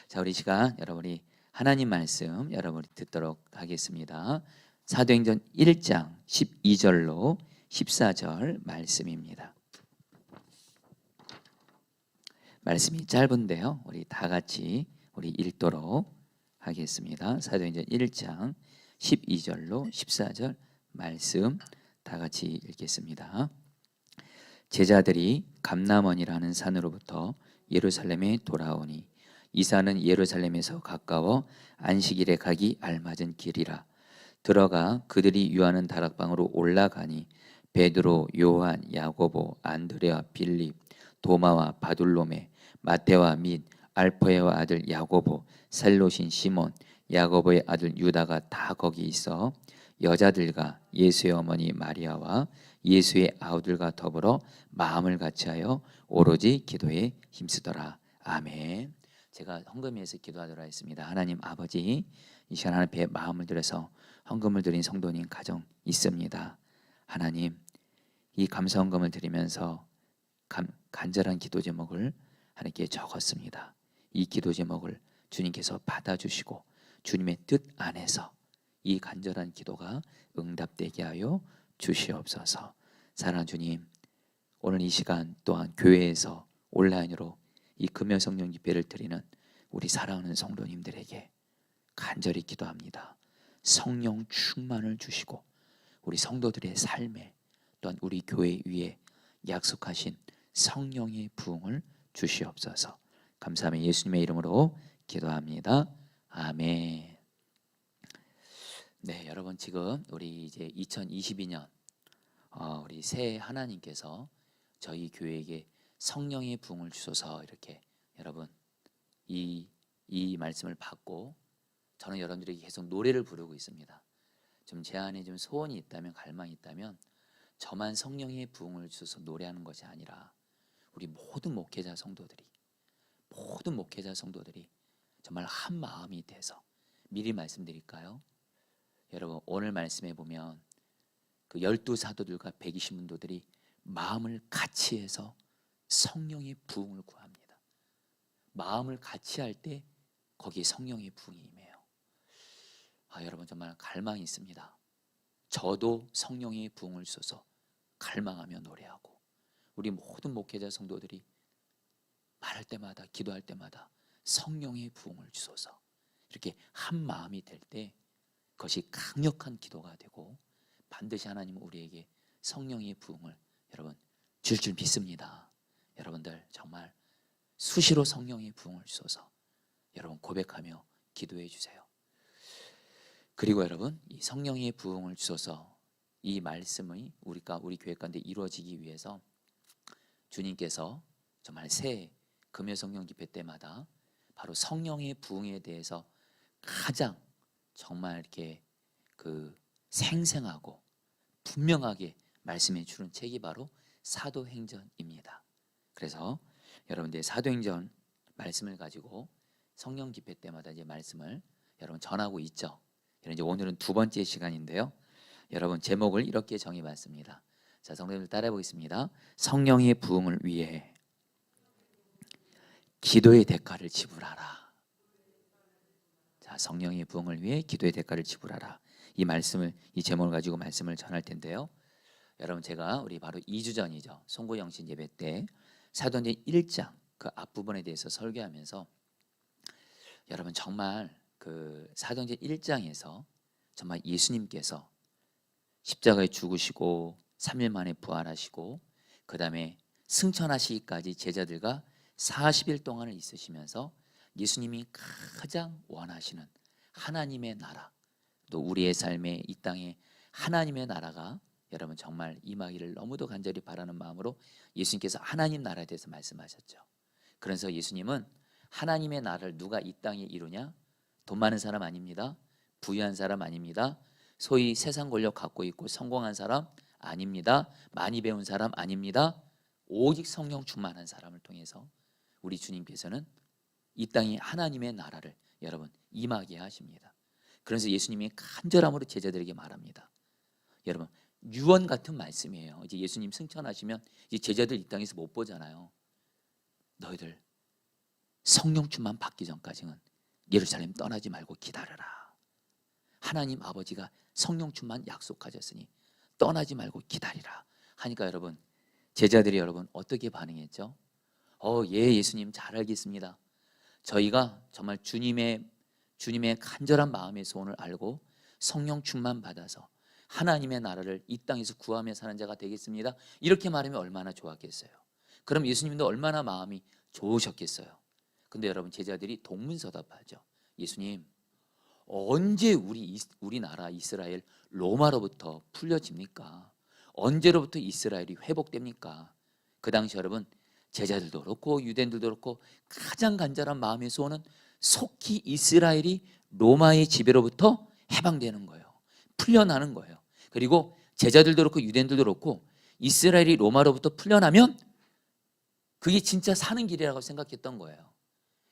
자, 우리 시간 여러분이 하나님 말씀 여러분이 듣도록 하겠습니다. 사도행전 1장 12절로 14절 말씀입니다. 말씀이 짧은데요, 우리 다 같이 우리 읽도록 하겠습니다. 사도행전 1장 12절로 14절 말씀 다 같이 읽겠습니다. 제자들이 감람원이라는 산으로부터 예루살렘에 돌아오니 이 산은 예루살렘에서 가까워 안식일에 가기 알맞은 길이라. 들어가 그들이 유하는 다락방으로 올라가니 베드로, 요한, 야고보, 안드레와 빌립, 도마와 바둘로메, 마테와 및 알포에와 아들 야고보, 셀롯인 시몬, 야고보의 아들 유다가 다 거기 있어 여자들과 예수의 어머니 마리아와 예수의 아우들과 더불어 마음을 같이하여 오로지 기도에 힘쓰더라. 아멘. 제가 헌금위에서 기도하도록 하겠습니다. 하나님 아버지, 이 시간 하나님 앞에 마음을 들여서 헌금을 드린 성도님 가정 있습니다. 하나님, 이 감사 헌금을 드리면서 간절한 기도 제목을 하나님께 적었습니다. 이 기도 제목을 주님께서 받아주시고 주님의 뜻 안에서 이 간절한 기도가 응답되게 하여 주시옵소서. 사랑하는 주님, 오늘 이 시간 또한 교회에서 온라인으로 이 금요 성령 집회를 드리는 우리 사랑하는 성도님들에게 간절히 기도합니다. 성령 충만을 주시고 우리 성도들의 삶에 또한 우리 교회 위에 약속하신 성령의 부흥을 주시옵소서. 감사하며 예수님의 이름으로 기도합니다. 아멘. 네, 여러분 지금 우리 이제 2022년 우리 새해 하나님께서 저희 교회에게 성령의 부흥을 주소서 이렇게 여러분 이 말씀을 받고 저는 여러분들에게 계속 노래를 부르고 있습니다. 좀 제 안에 좀 소원이 있다면 갈망이 있다면 저만 성령의 부흥을 주소서 노래하는 것이 아니라 우리 모든 목회자 성도들이 정말 한 마음이 돼서 미리 말씀드릴까요? 여러분 오늘 말씀에 보면 그 12사도들과 120문도들이 마음을 같이 해서 성령의 부흥을 구합니다. 마음을 같이 할 때 거기에 성령의 부흥이 임해요. 여러분 정말 갈망이 있습니다. 저도 성령의 부흥을 주셔서 갈망하며 노래하고 우리 모든 목회자 성도들이 말할 때마다 기도할 때마다 성령의 부흥을 주소서 이렇게 한 마음이 될 때 그것이 강력한 기도가 되고 반드시 하나님은 우리에게 성령의 부흥을 여러분 줄 믿습니다. 여러분들 정말 수시로 성령의 부흥을 주소서 여러분 고백하며 기도해 주세요. 그리고 여러분 이 성령의 부흥을 주소서 이 말씀이 우리 교회 가운데 이루어지기 위해서 주님께서 정말 새해 금요 성령 집회 때마다 바로 성령의 부흥에 대해서 가장 정말 이렇게 그 생생하고 분명하게 말씀해 주는 책이 바로 사도행전입니다. 그래서 여러분들 사도행전 말씀을 가지고 성령 집회 때마다 이제 말씀을 여러분 전하고 있죠. 이제 오늘은 두 번째 시간인데요. 여러분 제목을 이렇게 정해봤습니다. 자, 성도님들 따라해 보겠습니다. 성령의 부흥을 위해 기도의 대가를 지불하라. 자, 성령의 부흥을 위해 기도의 대가를 지불하라. 이 제목을 가지고 말씀을 전할 텐데요. 여러분 제가 우리 바로 2주 전이죠. 송구영신 예배 때 사도행전 1장 그 앞부분에 대해서 설교하면서 여러분 정말 그 사도행전 1장에서 정말 예수님께서 십자가에 죽으시고 3일 만에 부활하시고 그 다음에 승천하시기까지 제자들과 40일 동안을 있으시면서 예수님이 가장 원하시는 하나님의 나라 또 우리의 삶에 이 땅에 하나님의 나라가 여러분 정말 임하기를 너무도 간절히 바라는 마음으로 예수님께서 하나님 나라에 대해서 말씀하셨죠. 그래서 예수님은 하나님의 나라를 누가 이 땅에 이루냐? 돈 많은 사람 아닙니다. 부유한 사람 아닙니다. 소위 세상 권력 갖고 있고 성공한 사람 아닙니다. 많이 배운 사람 아닙니다. 오직 성령 충만한 사람을 통해서 우리 주님께서는 이 땅에 하나님의 나라를 여러분 임하게 하십니다. 그래서 예수님이 간절함으로 제자들에게 말합니다. 여러분 유언 같은 말씀이에요. 이제 예수님 승천하시면 이제 제자들 이 땅에서 못 보잖아요. 너희들 성령 충만 받기 전까지는 예루살렘 떠나지 말고 기다려라. 하나님 아버지가 성령 충만 약속하셨으니 떠나지 말고 기다리라 하니까 여러분, 제자들이 여러분 어떻게 반응했죠? 예, 예수님 잘 알겠습니다. 저희가 정말 주님의 간절한 마음의 소원을 알고 성령 충만 받아서 하나님의 나라를 이 땅에서 구하며 사는 자가 되겠습니다. 이렇게 말하면 얼마나 좋았겠어요. 그럼 예수님도 얼마나 마음이 좋으셨겠어요. 근데 여러분, 제자들이 동문서답하죠. 예수님, 언제 우리 나라 이스라엘 로마로부터 풀려집니까? 언제로부터 이스라엘이 회복됩니까? 그 당시 여러분, 제자들도 그렇고 유대인들도 그렇고 가장 간절한 마음의 소원은 속히 이스라엘이 로마의 지배로부터 해방되는 거예요. 풀려나는 거예요. 그리고 제자들도 그렇고 유대인들도 그렇고 이스라엘이 로마로부터 풀려나면 그게 진짜 사는 길이라고 생각했던 거예요.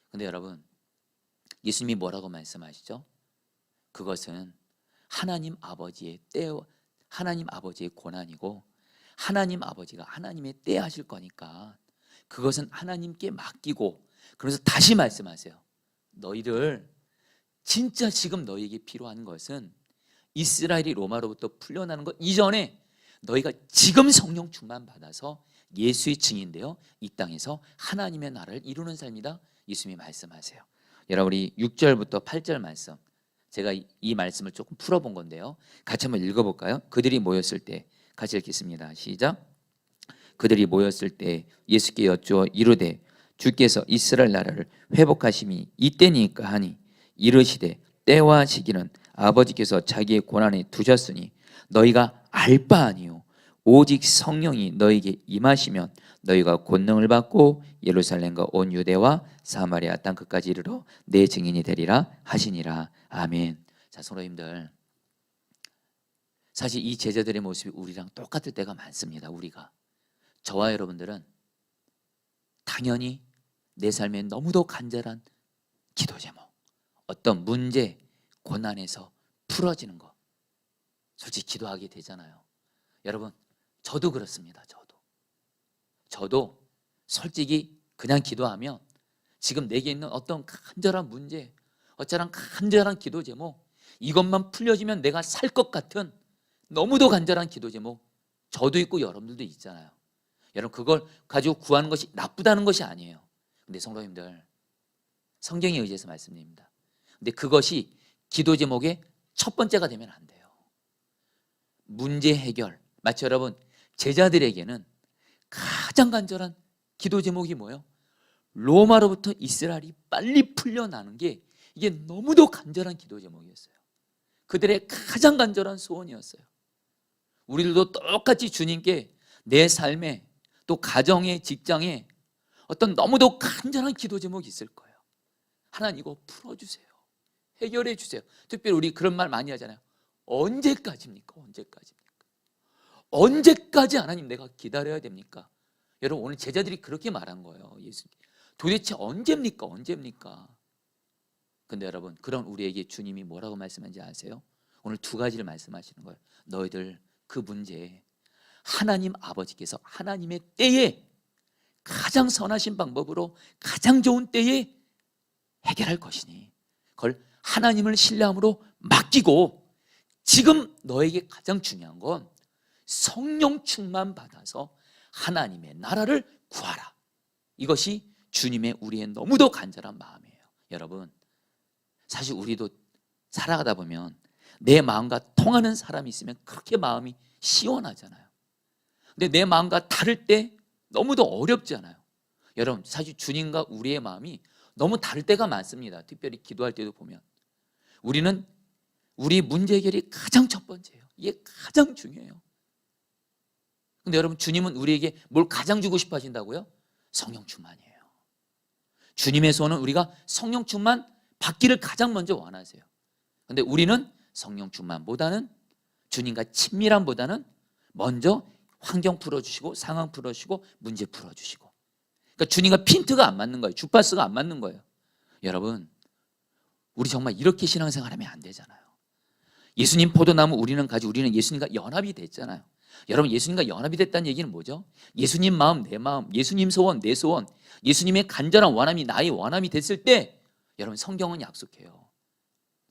근데 여러분, 예수님이 뭐라고 말씀하시죠? 그것은 하나님 아버지의 때와 하나님 아버지의 고난이고 하나님 아버지가 하나님의 때 하실 거니까 그것은 하나님께 맡기고, 그래서 다시 말씀하세요. 너희들 진짜 지금 너희에게 필요한 것은 이스라엘이 로마로부터 풀려나는 것 이전에 너희가 지금 성령 충만 받아서 예수의 증인되어 이 땅에서 하나님의 나라를 이루는 삶이다. 예수님이 말씀하세요. 여러분, 우리 6절부터 8절 말씀, 제가 이 말씀을 조금 풀어본 건데요, 같이 한번 읽어볼까요? 그들이 모였을 때, 같이 읽겠습니다. 시작. 그들이 모였을 때 예수께 여쭈어 이르되 주께서 이스라엘 나라를 회복하심이 이때니까 하니 이르시되 때와 시기는 아버지께서 자기의 고난에 두셨으니 너희가 알 바 아니요 오직 성령이 너희에게 임하시면 너희가 권능을 받고 예루살렘과 온 유대와 사마리아 땅 끝까지 이르러 내 증인이 되리라 하시니라. 아멘. 자, 성도님들, 사실 이 제자들의 모습이 우리랑 똑같을 때가 많습니다. 우리가, 저와 여러분들은 당연히 내 삶에 너무도 간절한 기도 제목, 어떤 문제, 고난에서 풀어지는 것, 솔직히 기도하게 되잖아요. 여러분, 저도 그렇습니다. 저도 솔직히 그냥 기도하면 지금 내게 있는 어떤 간절한 문제, 어쩌란 간절한 기도 제목, 이것만 풀려지면 내가 살 것 같은 너무도 간절한 기도 제목 저도 있고 여러분들도 있잖아요. 여러분, 그걸 가지고 구하는 것이 나쁘다는 것이 아니에요. 근데 성도님들, 성경에 의지해서 말씀드립니다. 근데 그것이 기도 제목의 첫 번째가 되면 안 돼요. 문제 해결, 마치 여러분, 제자들에게는 가장 간절한 기도 제목이 뭐예요? 로마로부터 이스라엘이 빨리 풀려나는 게 이게 너무도 간절한 기도 제목이었어요. 그들의 가장 간절한 소원이었어요. 우리들도 똑같이 주님께 내 삶에, 또 가정에, 직장에 어떤 너무도 간절한 기도 제목이 있을 거예요. 하나님, 이거 풀어주세요. 해결해 주세요. 특별히 우리 그런 말 많이 하잖아요. 언제까지입니까? 언제까지 하나님 내가 기다려야 됩니까? 여러분, 오늘 제자들이 그렇게 말한 거예요. 예수님, 도대체 언제입니까? 근데 여러분, 그런 우리에게 주님이 뭐라고 말씀하는지 아세요? 오늘 두 가지를 말씀하시는 거예요. 너희들 그 문제 하나님 아버지께서 하나님의 때에 가장 선하신 방법으로 가장 좋은 때에 해결할 것이니 그걸 하나님을 신뢰함으로 맡기고, 지금 너에게 가장 중요한 건 성령 충만 받아서 하나님의 나라를 구하라. 이것이 주님의 우리의 너무도 간절한 마음이에요. 여러분, 사실 우리도 살아가다 보면 내 마음과 통하는 사람이 있으면 그렇게 마음이 시원하잖아요. 근데 내 마음과 다를 때 너무도 어렵잖아요. 여러분, 사실 주님과 우리의 마음이 너무 다를 때가 많습니다. 특별히 기도할 때도 보면 우리는 우리 문제 해결이 가장 첫 번째예요. 이게 가장 중요해요. 근데 여러분, 주님은 우리에게 뭘 가장 주고 싶어 하신다고요? 성령 충만이에요. 주님의 소원은 우리가 성령 충만 받기를 가장 먼저 원하세요. 근데 우리는 성령 충만보다는, 주님과 친밀함보다는 먼저 환경 풀어주시고 상황 풀어주시고 문제 풀어주시고, 그러니까 주님과 핀트가 안 맞는 거예요. 주파수가 안 맞는 거예요. 여러분, 우리 정말 이렇게 신앙생활하면 안 되잖아요. 예수님 포도나무 우리는 가지고 우리는 예수님과 연합이 됐잖아요. 여러분, 예수님과 연합이 됐다는 얘기는 뭐죠? 예수님 마음 내 마음, 예수님 소원 내 소원, 예수님의 간절한 원함이 나의 원함이 됐을 때, 여러분, 성경은 약속해요.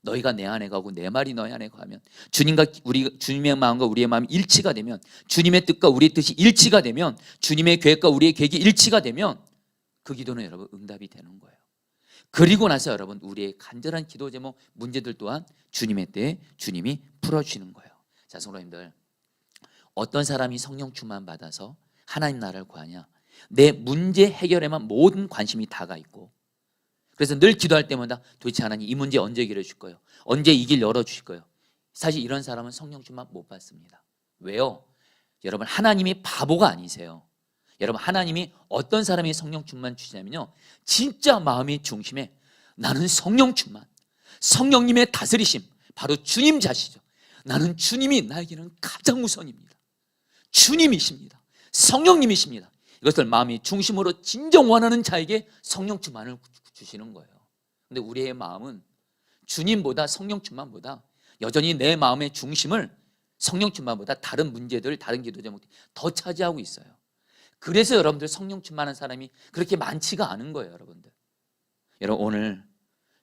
너희가 내 안에 가고 내 말이 너희 안에 가면, 주님의 마음과 우리의 마음이 일치가 되면, 주님의 뜻과 우리의 뜻이 일치가 되면, 주님의 계획과 우리의 계획이 일치가 되면, 그 기도는 여러분 응답이 되는 거예요. 그리고 나서 여러분, 우리의 간절한 기도 제목, 문제들 또한 주님의 때에 주님이 풀어주시는 거예요. 자, 성도님들, 어떤 사람이 성령 충만 받아서 하나님 나라를 구하냐? 내 문제 해결에만 모든 관심이 다가 있고, 그래서 늘 기도할 때마다 도대체 하나님 이 문제 언제 해결해 줄 거예요? 언제 이 길 열어주실 거예요? 사실 이런 사람은 성령 충만 못 받습니다. 왜요? 여러분, 하나님이 바보가 아니세요. 여러분, 하나님이 어떤 사람이 성령 충만 주시냐면요, 진짜 마음의 중심에 나는 성령 충만, 성령님의 다스리심, 바로 주님 자시죠. 나는 주님이 나에게는 가장 우선입니다. 주님이십니다. 성령님이십니다. 이것을 마음의 중심으로 진정 원하는 자에게 성령 충만을 주시는 거예요. 근데 우리의 마음은 주님보다 성령 충만보다 여전히 내 마음의 중심을 성령 충만보다 다른 문제들, 다른 기도 제목들이 더 차지하고 있어요. 그래서 여러분들 성령 충만한 사람이 그렇게 많지가 않은 거예요. 여러분, 오늘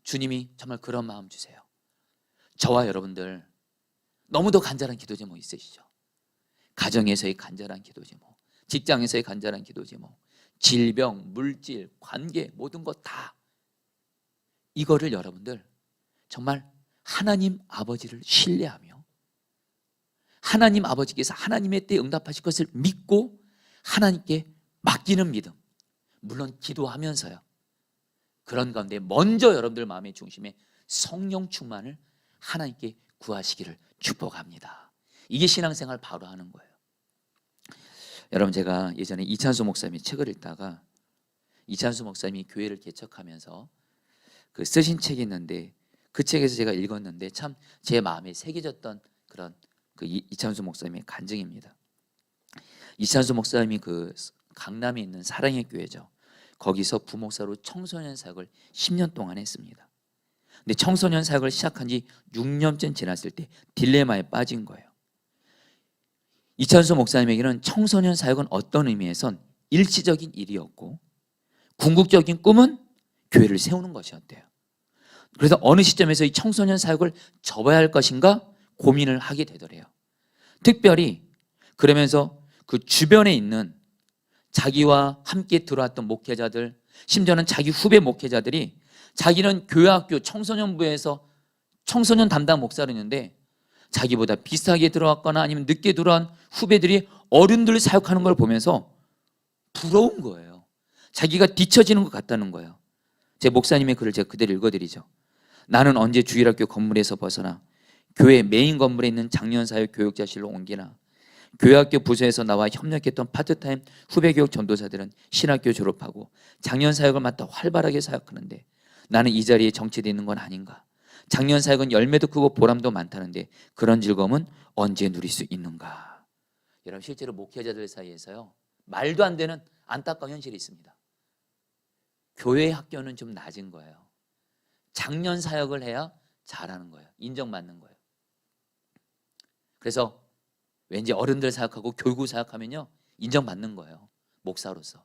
주님이 정말 그런 마음 주세요. 저와 여러분들 너무도 간절한 기도 제목 있으시죠? 가정에서의 간절한 기도 제목, 직장에서의 간절한 기도 제목, 질병, 물질, 관계, 모든 것 다, 이거를 여러분들 정말 하나님 아버지를 신뢰하며 하나님 아버지께서 하나님의 때에 응답하실 것을 믿고 하나님께 맡기는 믿음, 물론 기도하면서요, 그런 가운데 먼저 여러분들 마음의 중심에 성령 충만을 하나님께 구하시기를 축복합니다. 이게 신앙생활 바로 하는 거예요. 여러분, 제가 예전에 이찬수 목사님의 책을 읽다가, 이찬수 목사님이 교회를 개척하면서 그 쓰신 책이 있는데, 그 책에서 제가 읽었는데 참 제 마음에 새겨졌던 그런 그 이찬수 목사님의 간증입니다. 이찬수 목사님이 그 강남에 있는 사랑의 교회죠. 거기서 부목사로 청소년 사역을 10년 동안 했습니다. 근데 청소년 사역을 시작한 지 6년쯤 지났을 때 딜레마에 빠진 거예요. 이찬수 목사님에게는 청소년 사역은 어떤 의미에선 일시적인 일이었고, 궁극적인 꿈은 교회를 세우는 것이었대요. 그래서 어느 시점에서 이 청소년 사역을 접어야 할 것인가 고민을 하게 되더래요. 특별히 그러면서 그 주변에 있는 자기와 함께 들어왔던 목회자들, 심지어는 자기 후배 목회자들이, 자기는 교회학교 청소년부에서 청소년 담당 목사를 했는데 자기보다 비슷하게 들어왔거나 아니면 늦게 들어온 후배들이 어른들 사역하는 걸 보면서 부러운 거예요. 자기가 뒤처지는 것 같다는 거예요. 제 목사님의 글을 제가 그대로 읽어드리죠. 나는 언제 주일학교 건물에서 벗어나 교회 메인 건물에 있는 장년사역 교육자실로 옮기나, 교회학교 부서에서 나와 협력했던 파트타임 후배교육 전도사들은 신학교 졸업하고 장년사역을 맡아 활발하게 사역하는데 나는 이 자리에 정체되어 있는 건 아닌가? 장년사역은 열매도 크고 보람도 많다는데 그런 즐거움은 언제 누릴 수 있는가? 여러분, 실제로 목회자들 사이에서요, 말도 안 되는 안타까운 현실이 있습니다. 교회 학교는 좀 낮은 거예요. 장년 사역을 해야 잘하는 거예요. 인정받는 거예요. 그래서 왠지 어른들 사역하고 교구 사역하면요, 인정받는 거예요. 목사로서.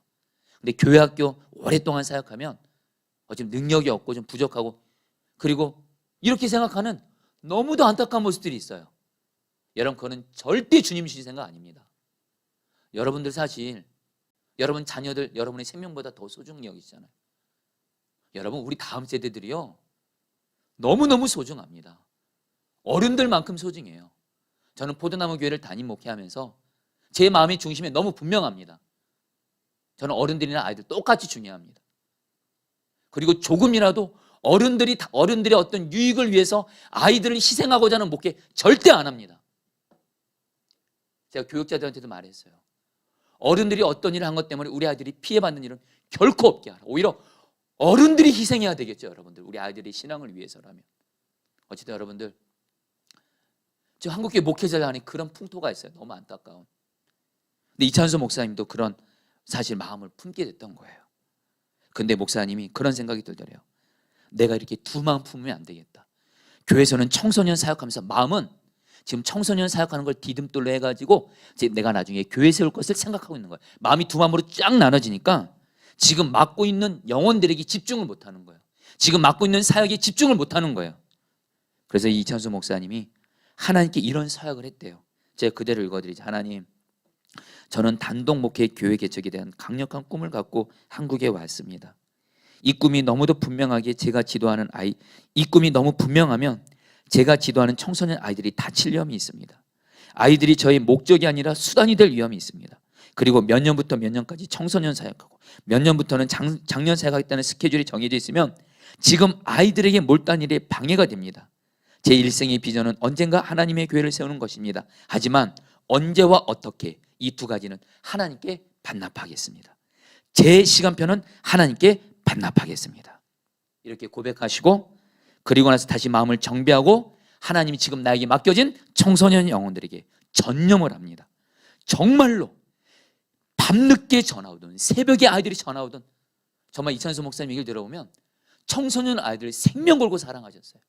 근데 교회 학교 오랫동안 사역하면 좀 능력이 없고 좀 부족하고, 그리고 이렇게 생각하는 너무도 안타까운 모습들이 있어요. 여러분, 그거는 절대 주님 주신 생각 아닙니다. 여러분들 사실 여러분 자녀들 여러분의 생명보다 더 소중히 여기시잖아요. 여러분, 우리 다음 세대들이요, 너무너무 소중합니다. 어른들만큼 소중해요. 저는 포도나무 교회를 담임 목회하면서 제 마음의 중심에 너무 분명합니다. 저는 어른들이나 아이들 똑같이 중요합니다. 그리고 조금이라도 어른들의 어떤 유익을 위해서 아이들을 희생하고자 하는 목회 절대 안 합니다. 제가 교육자들한테도 말했어요. 어른들이 어떤 일을 한 것 때문에 우리 아이들이 피해받는 일은 결코 없게 하라. 오히려 어른들이 희생해야 되겠죠, 여러분들. 우리 아이들의 신앙을 위해서라면. 어쨌든 여러분들, 저 한국교회 목회자들 안에 그런 풍토가 있어요. 너무 안타까운. 근데 이찬수 목사님도 그런 사실 마음을 품게 됐던 거예요. 근데 목사님이 그런 생각이 들더래요. 내가 이렇게 두 마음 품으면 안 되겠다. 교회에서는 청소년 사역하면서 마음은 지금 청소년 사역하는 걸 디딤돌로 해가지고 이제 내가 나중에 교회 세울 것을 생각하고 있는 거예요. 마음이 두 마음으로 쫙 나눠지니까 지금 맡고 있는 영혼들에게 집중을 못하는 거예요. 지금 맡고 있는 사역에 집중을 못하는 거예요. 그래서 이찬수 목사님이 하나님께 이런 사역을 했대요. 제가 그대로 읽어드리죠. 하나님, 저는 단독 목회 교회 개척에 대한 강력한 꿈을 갖고 한국에 왔습니다. 이 꿈이 너무도 분명하게 제가 지도하는 이 꿈이 너무 분명하면 제가 지도하는 청소년 아이들이 다칠 위험이 있습니다. 아이들이 저의 목적이 아니라 수단이 될 위험이 있습니다. 그리고 몇 년부터 몇 년까지 청소년 사역하고 몇 년부터는 장년 사역하겠다는 스케줄이 정해져 있으면 지금 아이들에게 몰두한 일에 방해가 됩니다. 제 일생의 비전은 언젠가 하나님의 교회를 세우는 것입니다. 하지만 언제와 어떻게 이 두 가지는 하나님께 반납하겠습니다. 제 시간표는 하나님께 반납하겠습니다. 이렇게 고백하시고 그리고 나서 다시 마음을 정비하고 하나님이 지금 나에게 맡겨진 청소년 영혼들에게 전념을 합니다. 정말로 밤늦게 전화 오든 새벽에 아이들이 전화 오든 정말 이찬수 목사님 얘기를 들어보면 청소년 아이들 생명 걸고 사랑하셨어요.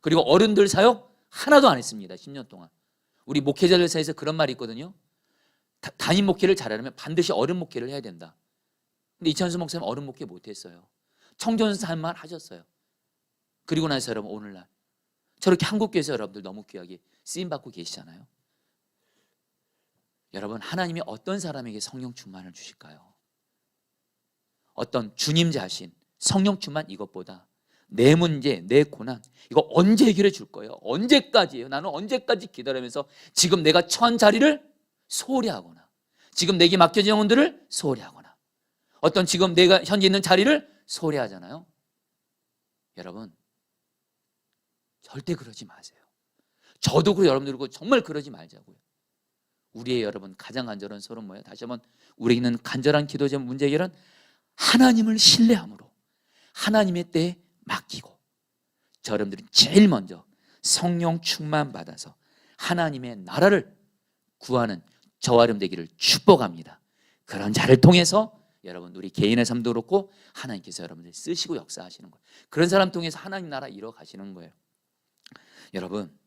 그리고 어른들 사역 하나도 안 했습니다. 10년 동안. 우리 목회자들 사이에서 그런 말이 있거든요. 담임 목회를 잘하려면 반드시 어른 목회를 해야 된다. 근데 이찬수 목사님 어른 목회 못했어요. 청소년 사역만 하셨어요. 그리고 나서 여러분 오늘날 저렇게 한국교회에서 여러분들 너무 귀하게 쓰임받고 계시잖아요. 여러분 하나님이 어떤 사람에게 성령 충만을 주실까요? 어떤 주님 자신 성령 충만 이것보다 내 문제, 내 고난 이거 언제 해결해 줄 거예요? 언제까지예요? 나는 언제까지 기다리면서 지금 내가 처한 자리를 소홀히 하거나 지금 내게 맡겨진 영혼들을 소홀히 하거나 어떤 지금 내가 현재 있는 자리를 소홀히 하잖아요. 여러분 절대 그러지 마세요. 저도 그리고 여러분들고 정말 그러지 말자고요. 우리의 여러분 가장 간절한 소원 뭐예요? 다시 한번 우리에게 있는 간절한 기도적 문제 해결은 하나님을 신뢰함으로 하나님의 때에 맡기고 저 여러분들은 제일 먼저 성령 충만 받아서 하나님의 나라를 구하는 저와 여러분 되기를 축복합니다. 그런 자를 통해서 여러분 우리 개인의 삶도 그렇고 하나님께서 여러분들 쓰시고 역사하시는 거예요. 그런 사람 통해서 하나님 나라 이뤄가시는 거예요. 여러분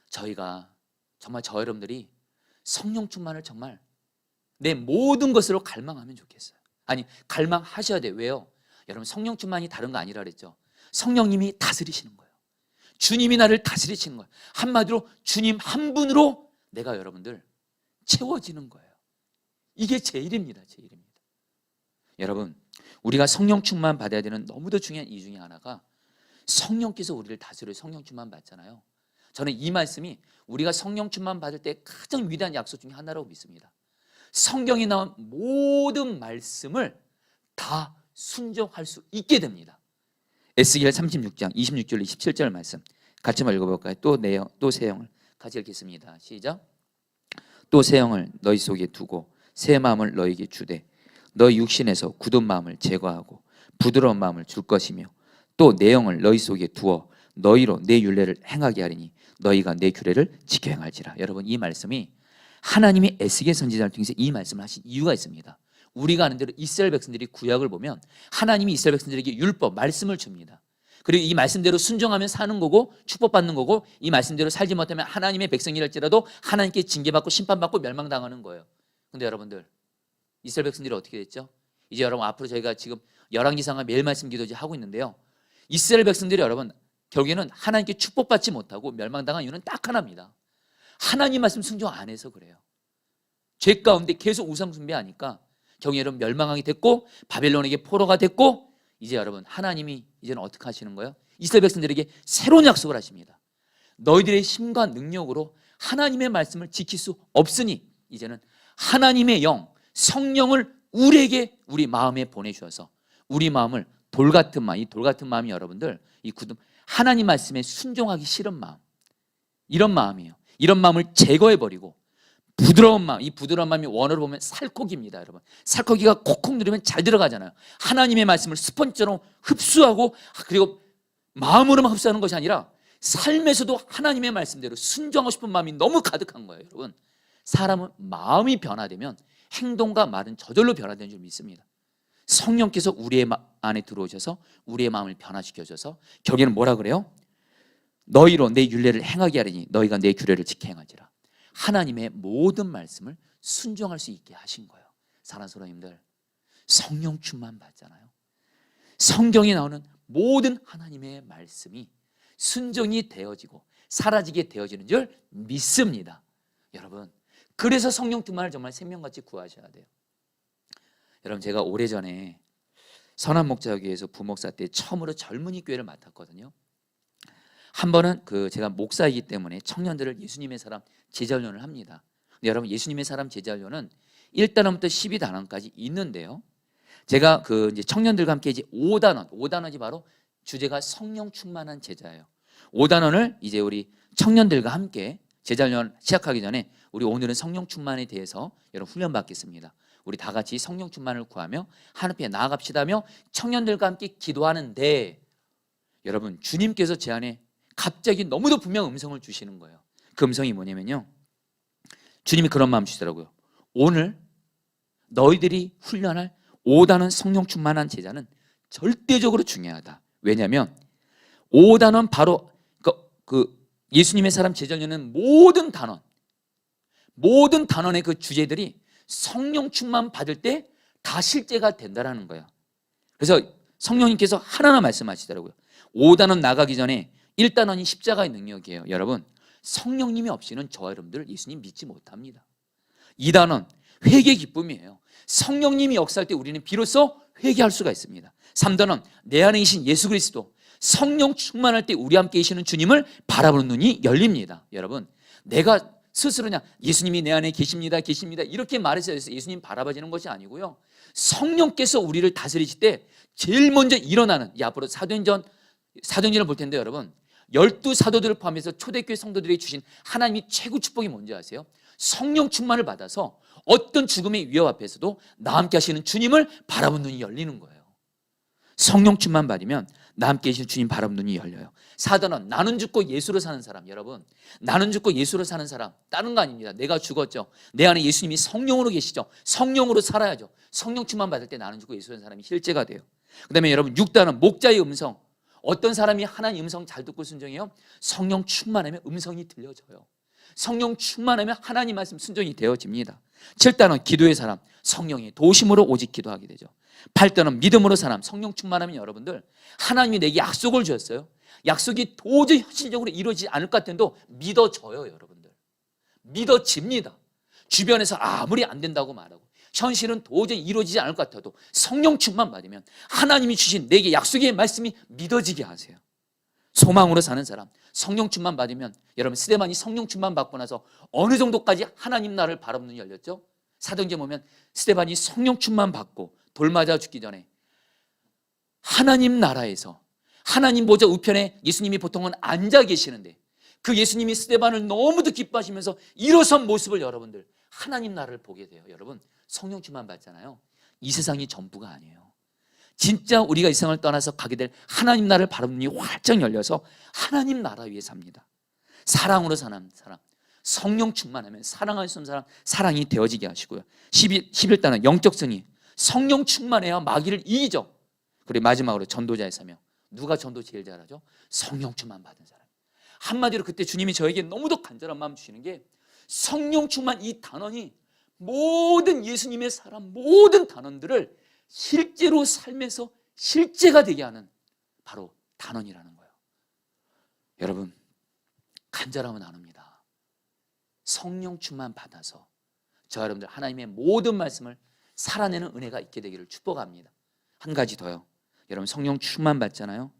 저희가 정말 저 여러분들이 성령 충만을 정말 내 모든 것으로 갈망하면 좋겠어요. 아니 갈망하셔야 돼요. 왜요? 여러분 성령 충만이 다른 거 아니라 그랬죠. 성령님이 다스리시는 거예요. 주님이 나를 다스리시는 거예요. 한마디로 주님 한 분으로 내가 여러분들 채워지는 거예요. 이게 제일입니다. 제일입니다. 여러분 우리가 성령 충만 받아야 되는 너무도 중요한 이유 중에 하나가 성령께서 우리를 다스려 성령 충만 받잖아요. 저는 이 말씀이 우리가 성령 충만 받을 때 가장 위대한 약속 중에 하나라고 믿습니다. 성경에 나온 모든 말씀을 다 순종할 수 있게 됩니다. 에스겔 36장 26절 27절 말씀 같이 한번 읽어볼까요? 또 새 영을 같이 읽겠습니다. 시작. 또 새 영을 너희 속에 두고 새 마음을 너희에게 주되 너희 육신에서 굳은 마음을 제거하고 부드러운 마음을 줄 것이며 또 내 영을 너희 속에 두어 너희로 내 율례를 행하게 하리니 너희가 내 규례를 지켜 행할지라. 여러분 이 말씀이 하나님이 에스겔 선지자를 통해서 이 말씀을 하신 이유가 있습니다. 우리가 아는 대로 이스라엘 백성들이 구약을 보면 하나님이 이스라엘 백성들에게 율법, 말씀을 줍니다. 그리고 이 말씀대로 순종하면 사는 거고 축복받는 거고 이 말씀대로 살지 못하면 하나님의 백성이랄지라도 하나님께 징계받고 심판받고 멸망당하는 거예요. 근데 여러분들 이스라엘 백성들이 어떻게 됐죠? 이제 여러분 앞으로 저희가 지금 열왕기상과 매일 말씀 기도지 하고 있는데요. 이스라엘 백성들이 여러분 결국에는 하나님께 축복받지 못하고 멸망당한 이유는 딱 하나입니다. 하나님 말씀 순종 안 해서 그래요. 죄 가운데 계속 우상 숭배하니까 결국에 여러분 멸망하게 됐고 바벨론에게 포로가 됐고 이제 여러분 하나님이 이제는 어떻게 하시는 거예요? 이스라엘 백성들에게 새로운 약속을 하십니다. 너희들의 힘과 능력으로 하나님의 말씀을 지킬 수 없으니 이제는 하나님의 영, 성령을 우리에게 우리 마음에 보내주셔서 우리 마음을 돌같은 마음, 이 돌같은 마음이 여러분들 이 굳은 하나님 말씀에 순종하기 싫은 마음 이런 마음이에요. 이런 마음을 제거해버리고 부드러운 마음, 이 부드러운 마음이 원어로 보면 살코기입니다. 여러분 살코기가 콕콕 누르면 잘 들어가잖아요. 하나님의 말씀을 스펀지처럼 흡수하고 그리고 마음으로만 흡수하는 것이 아니라 삶에서도 하나님의 말씀대로 순종하고 싶은 마음이 너무 가득한 거예요. 여러분 사람은 마음이 변화되면 행동과 말은 저절로 변화되는 줄 믿습니다. 성령께서 우리의 안에 들어오셔서 우리의 마음을 변화시켜줘서 결국에는 뭐라 그래요? 너희로 내 율례를 행하게 하리니 너희가 내 규례를 지켜 행하지라. 하나님의 모든 말씀을 순종할 수 있게 하신 거예요. 사랑하는 성도님들, 성령 충만 받잖아요. 성경에 나오는 모든 하나님의 말씀이 순종이 되어지고 사라지게 되어지는 줄 믿습니다. 여러분, 그래서 성령 충만을 정말 생명같이 구하셔야 돼요. 여러분, 제가 오래전에 선한목자교회에서 부목사 때 처음으로 젊은이 교회를 맡았거든요. 한 번은 제가 목사이기 때문에 청년들을 예수님의 사람 제자훈련을 합니다. 근데 여러분, 예수님의 사람 제자훈련은 1단원부터 12단원까지 있는데요. 제가 이제 청년들과 함께 이제 5단원이 바로 주제가 성령 충만한 제자예요. 5단원을 이제 우리 청년들과 함께 제자훈련 시작하기 전에 우리 오늘은 성령 충만에 대해서 여러분 훈련 받겠습니다. 우리 다 같이 성령 충만을 구하며 하나님께 나아갑시다며 청년들과 함께 기도하는데, 여러분, 주님께서 제 안에 갑자기 너무도 분명한 음성을 주시는 거예요. 그 음성이 뭐냐면요, 주님이 그런 마음 주시더라고요. 오늘 너희들이 훈련할 5단원 성령 충만한 제자는 절대적으로 중요하다. 왜냐하면 5단원 바로 예수님의 사람 제자훈련은 모든 단원의 그 주제들이 성령 충만 받을 때 다 실제가 된다라는 거예요. 그래서 성령님께서 하나하나 말씀하시더라고요. 5단원 나가기 전에 1단원이 십자가의 능력이에요. 여러분, 성령님이 없이는 저와 여러분들 예수님 믿지 못합니다. 2단원 회개 기쁨이에요. 성령님이 역사할 때 우리는 비로소 회개할 수가 있습니다. 3단원 내 안에 계신 예수 그리스도, 성령 충만할 때 우리 함께 계시는 주님을 바라보는 눈이 열립니다. 여러분, 내가 스스로 그냥 예수님이 내 안에 계십니다 이렇게 말해서 예수님 바라봐지는 것이 아니고요, 성령께서 우리를 다스리실 때 제일 먼저 일어나는, 앞으로 사도행전을 볼 텐데, 여러분, 12사도들을 포함해서 초대교회 성도들이 주신 하나님이 최고 축복이 뭔지 아세요? 성령 충만을 받아서 어떤 죽음의 위협 앞에서도 나 함께 하시는 주님을 바라보는 눈이 열리는 거예요. 성령 충만 받으면 나 함께 계신 주님 바라보는 눈이 열려요. 4단원 나는 죽고 예수로 사는 사람. 여러분, 나는 죽고 예수로 사는 사람, 다른 거 아닙니다. 내가 죽었죠. 내 안에 예수님이 성령으로 계시죠. 성령으로 살아야죠. 성령 충만 받을 때 나는 죽고 예수로 사는 사람이 실제가 돼요. 그 다음에 여러분, 6단원 목자의 음성. 어떤 사람이 하나님 음성 잘 듣고 순종해요? 성령 충만하면 음성이 들려져요. 성령 충만하면 하나님 말씀 순종이 되어집니다. 7단원 기도의 사람, 성령의 도심으로 오직 기도하게 되죠. 8단원 믿음으로 사람, 성령 충만하면 여러분들 하나님이 내게 약속을 주셨어요. 약속이 도저히 현실적으로 이루어지지 않을 것 같은데 믿어져요. 여러분들 믿어집니다. 주변에서 아무리 안 된다고 말하고 현실은 도저히 이루어지지 않을 것 같아도 성령 충만 받으면 하나님이 주신 내게 약속의 말씀이 믿어지게 하세요. 소망으로 사는 사람, 성령 충만 받으면, 여러분, 스데반이 성령 충만 받고 나서 어느 정도까지 하나님 나라를 바라보는 눈이 열렸죠? 사도행전 보면 스데반이 성령 충만 받고 돌 맞아 죽기 전에 하나님 나라에서 하나님 보좌 우편에 예수님이 보통은 앉아 계시는데 그 예수님이 스데반을 너무도 기뻐하시면서 일어선 모습을 여러분들 하나님 나라를 보게 돼요. 여러분, 성령 충만 받잖아요. 이 세상이 전부가 아니에요. 진짜 우리가 이 세상을 떠나서 가게 될 하나님 나라를 바라보는 눈이 활짝 열려서 하나님 나라 위에 삽니다. 사랑으로 사는 사람, 성령 충만하면 사랑할 수 없는 사람, 사랑이 되어지게 하시고요. 11단은 영적 승리, 성령 충만해야 마귀를 이기죠. 그리고 마지막으로 전도자의 사명. 누가 전도 제일 잘하죠? 성령 충만 받은 사람. 한마디로 그때 주님이 저에게 너무도 간절한 마음 주시는 게, 성령 충만 이 단원이 모든 예수님의 사람 모든 단원들을 실제로 삶에서 실제가 되게 하는 바로 단원이라는 거예요. 여러분, 간절함은 나눕니다. 성령 충만 받아서 저 여러분들 하나님의 모든 말씀을 살아내는 은혜가 있게 되기를 축복합니다. 한 가지 더요. 여러분, 성령 충만 받잖아요.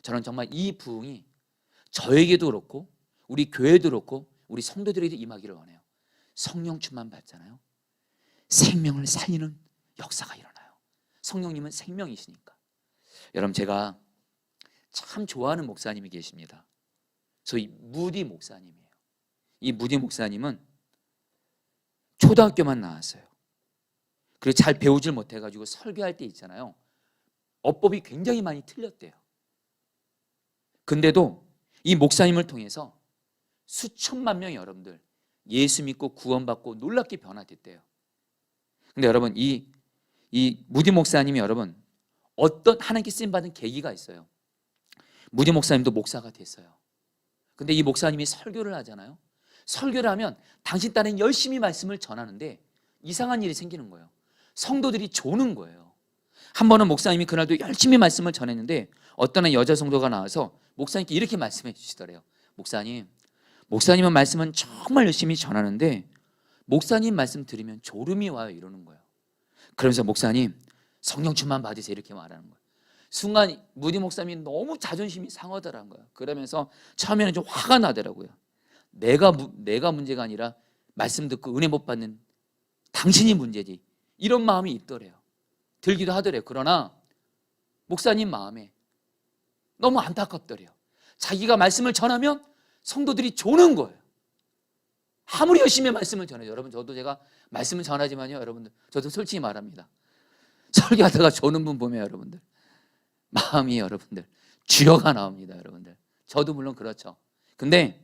저는 정말 이 부흥이 저에게도 그렇고 우리 교회도 그렇고 우리 성도들에게도 임하기를 원해요. 성령 충만 받잖아요. 생명을 살리는 역사가 일어나요. 성령님은 생명이시니까. 여러분, 제가 참 좋아하는 목사님이 계십니다. 저희 무디 목사님이에요. 이 무디 목사님은 초등학교만 나왔어요. 그리고 잘 배우질 못해가지고 설교할 때 있잖아요, 어법이 굉장히 많이 틀렸대요. 근데도 이 목사님을 통해서 수천만 명의 여러분들 예수 믿고 구원받고 놀랍게 변화됐대요. 근데 여러분, 이 무디 목사님이 여러분 어떤 하나님께 쓰임 받은 계기가 있어요. 무디 목사님도 목사가 됐어요. 근데 이 목사님이 설교를 하잖아요. 설교를 하면 당신 딸은 열심히 말씀을 전하는데 이상한 일이 생기는 거예요. 성도들이 조는 거예요. 한 번은 목사님이 그날도 열심히 말씀을 전했는데 어떤 여자 성도가 나와서 목사님께 이렇게 말씀해 주시더래요. 목사님은 말씀은 정말 열심히 전하는데 목사님 말씀 들으면 졸음이 와요, 이러는 거예요. 그러면서 목사님 성령 충만 받으세요, 이렇게 말하는 거예요. 순간 무디 목사님이 너무 자존심이 상하더라는 거예요. 그러면서 처음에는 좀 화가 나더라고요. 내가 문제가 아니라 말씀 듣고 은혜 못 받는 당신이 문제지, 이런 마음이 있더래요. 들기도 하더래요. 그러나 목사님 마음에 너무 안타깝더래요. 자기가 말씀을 전하면 성도들이 조는 거예요. 아무리 열심히 말씀을 전해요. 여러분, 저도 제가 말씀을 전하지만요, 여러분들, 저도 솔직히 말합니다. 설교하다가 조는 분 보면 여러분들 마음이 여러분들 주여가 나옵니다. 여러분들, 저도 물론 그렇죠. 근데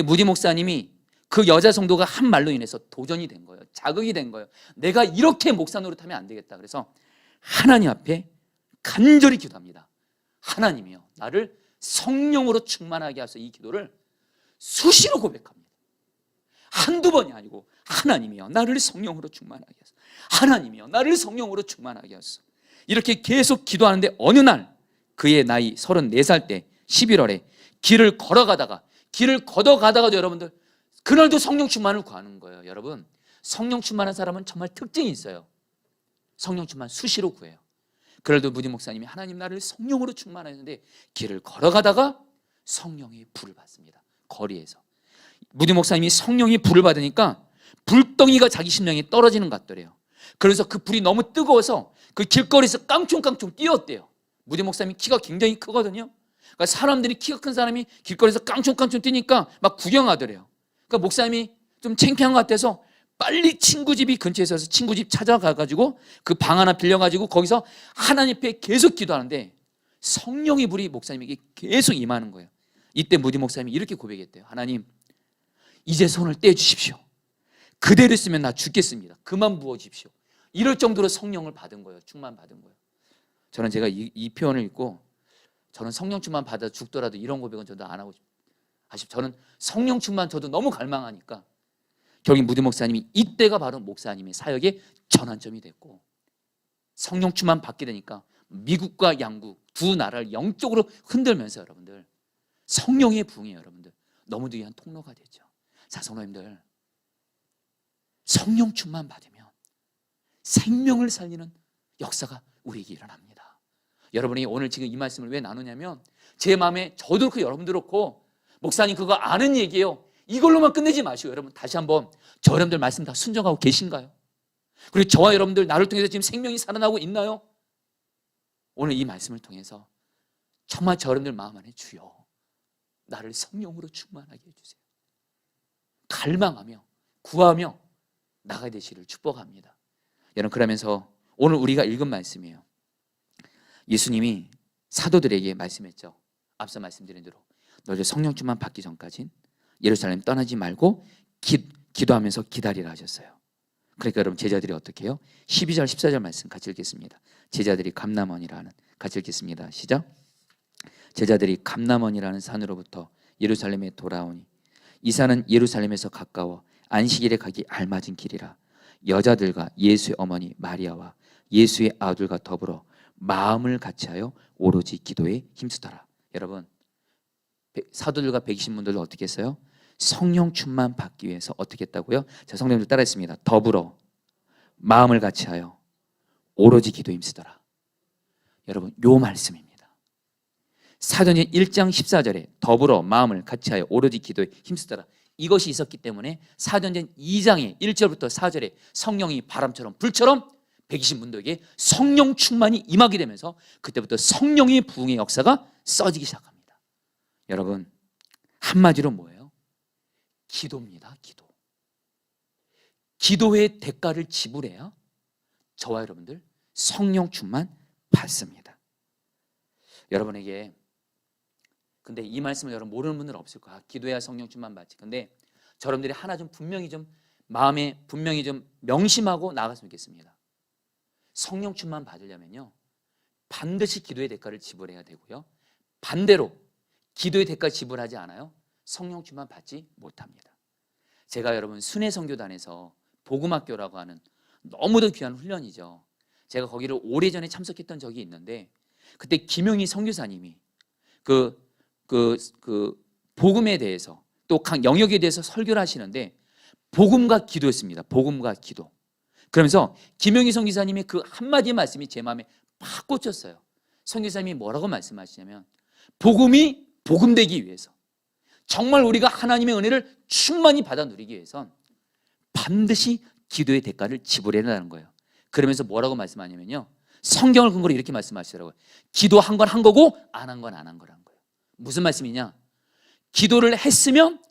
무디 목사님이 그 여자 성도가 한 말로 인해서 도전이 된 거예요. 자극이 된 거예요. 내가 이렇게 목사 노릇하면 안 되겠다. 그래서 하나님 앞에 간절히 기도합니다. 하나님이요, 나를 성령으로 충만하게 하소서. 이 기도를 수시로 고백합니다. 한두 번이 아니고 하나님이요, 나를 성령으로 충만하게 하소서. 하나님이요, 나를 성령으로 충만하게 하소서. 이렇게 계속 기도하는데 어느 날 그의 나이 34살 때 11월에 길을 걷어가다가도 여러분들 그날도 성령 충만을 구하는 거예요. 여러분, 성령 충만한 사람은 정말 특징이 있어요. 성령 충만 수시로 구해요. 그날도 무디 목사님이 하나님 나를 성령으로 충만하는데 길을 걸어가다가 성령의 불을 받습니다. 거리에서 무디 목사님이 성령의 불을 받으니까 불덩이가 자기 심령에 떨어지는 것 같더래요. 그래서 그 불이 너무 뜨거워서 그 길거리에서 깡총깡총 뛰었대요. 무디 목사님이 키가 굉장히 크거든요. 그러니까 사람들이 키가 큰 사람이 길거리에서 깡총깡총 뛰니까 막 구경하더래요. 그러니까 목사님이 좀 창피한 것 같아서 빨리 친구 집이 근처에 있어서 친구 집 찾아가가지고 그 방 하나 빌려가지고 거기서 하나님 앞에 계속 기도하는데 성령의 불이 목사님에게 계속 임하는 거예요. 이때 무디 목사님이 이렇게 고백했대요. 하나님, 이제 손을 떼주십시오. 그대로 있으면 나 죽겠습니다. 그만 부어주십시오. 이럴 정도로 성령을 받은 거예요. 충만 받은 거예요. 저는 제가 이 표현을 읽고 저는 성령 충만 받아 죽더라도 이런 고백은 저도 안 하고 싶어요. 저는 성령 충만 저도 너무 갈망하니까 결국 무디 목사님이 이때가 바로 목사님의 사역의 전환점이 됐고 성령 충만 받게 되니까 미국과 양국 두 나라를 영적으로 흔들면서 여러분들 성령의 부흥이 여러분들 너무도 귀한 통로가 되죠. 자, 성도님들, 성령 충만 받으면 생명을 살리는 역사가 우리에게 일어납니다. 여러분이 오늘 지금 이 말씀을 왜 나누냐면 제 마음에 저도 그렇고 여러분도 그렇고 목사님 그거 아는 얘기예요. 이걸로만 끝내지 마시고 여러분 다시 한번 저 여러분들 말씀 다 순종하고 계신가요? 그리고 저와 여러분들 나를 통해서 지금 생명이 살아나고 있나요? 오늘 이 말씀을 통해서 정말 저 여러분들 마음 안에 주여 나를 성령으로 충만하게 해주세요. 갈망하며 구하며 나가야 되시기를 축복합니다. 여러분, 그러면서 오늘 우리가 읽은 말씀이에요. 예수님이 사도들에게 말씀했죠. 앞서 말씀드린 대로 너희들 성령 충만 받기 전까진 예루살렘 떠나지 말고 기도하면서 기다리라 하셨어요. 그러니까 여러분 제자들이 어떻게 해요? 12절 14절 말씀 같이 읽겠습니다. 제자들이 감람원이라는 같이 읽겠습니다. 시작. 제자들이 감람원이라는 산으로부터 예루살렘에 돌아오니 이 산은 예루살렘에서 가까워 안식일에 가기 알맞은 길이라. 여자들과 예수의 어머니 마리아와 예수의 아들과 더불어 마음을 같이하여 오로지 기도에 힘쓰더라. 여러분, 사도들과 120분들도 어떻게 했어요? 성령 충만 받기 위해서 어떻게 했다고요? 자, 성령들 따라했습니다. 더불어 마음을 같이하여 오로지 기도에 힘쓰더라. 여러분, 요 말씀입니다. 사도행전 1장 14절에 더불어 마음을 같이하여 오로지 기도에 힘쓰더라. 이것이 있었기 때문에 사도행전 2장의 1절부터 4절에 성령이 바람처럼 불처럼 120분들에게 성령 충만이 임하게 되면서 그때부터 성령의 부흥의 역사가 써지기 시작합니다. 여러분, 한마디로 뭐예요? 기도입니다. 기도. 기도의 대가를 지불해야 저와 여러분들 성령 충만 받습니다. 여러분에게 근데 이 말씀을 여러분 모르는 분들은 없을 거야. 기도해야 성령 충만 받지. 근데 여러분들이 하나 좀 분명히 좀 마음에 분명히 좀 명심하고 나갔으면 좋겠습니다. 성령 충만 받으려면요 반드시 기도의 대가를 지불해야 되고요. 반대로 기도의 대가 지불하지 않아요? 성령 충만 받지 못합니다. 제가 여러분 순회 선교단에서 복음학교라고 하는 너무도 귀한 훈련이죠. 제가 거기를 오래전에 참석했던 적이 있는데 그때 김용희 선교사님이 그 복음에 대해서 또 각 영역에 대해서 설교를 하시는데 복음과 기도였습니다. 복음과 기도. 그러면서 김용희 선교사님의 그 한마디 말씀이 제 마음에 팍 꽂혔어요. 선교사님이 뭐라고 말씀하시냐면 복음이 복음되기 위해서 정말 우리가 하나님의 은혜를 충만히 받아 누리기 위해선 반드시 기도의 대가를 지불해야 한다는 거예요. 그러면서 뭐라고 말씀하냐면요, 성경을 근거로 이렇게 말씀하시더라고요. 기도한 건 한 거고 안 한 건 안 한 거라는 거예요. 무슨 말씀이냐, 기도를 했으면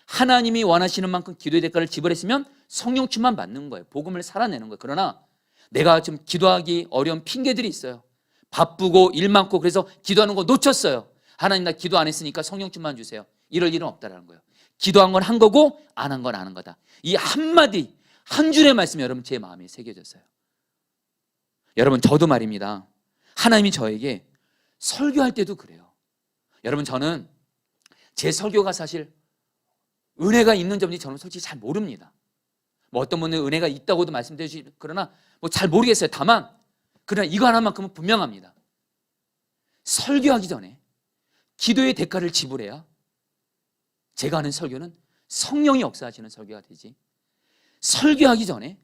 하나님이 원하시는 만큼 기도의 대가를 지불했으면 성령 충만 받는 거예요. 복음을 살아내는 거예요. 그러나 내가 지금 기도하기 어려운 핑계들이 있어요. 바쁘고 일 많고 그래서 기도하는 거 놓쳤어요. 하나님 나 기도 안 했으니까 성령 충만 주세요. 이럴 일은 없다라는 거예요. 기도한 건 한 거고 안 한 건 안 한 거다. 이 한마디 한 줄의 말씀이 여러분 제 마음에 새겨졌어요. 여러분 저도 말입니다. 하나님이 저에게 설교할 때도 그래요. 여러분 저는 제 설교가 사실 은혜가 있는 점인지 저는 솔직히 잘 모릅니다. 뭐 어떤 분은 은혜가 있다고도 말씀드리지, 그러나 뭐 잘 모르겠어요. 다만 그러나 이거 하나만큼은 분명합니다. 설교하기 전에 기도의 대가를 지불해야 제가 하는 설교는 성령이 역사하시는 설교가 되지, 설교하기 전에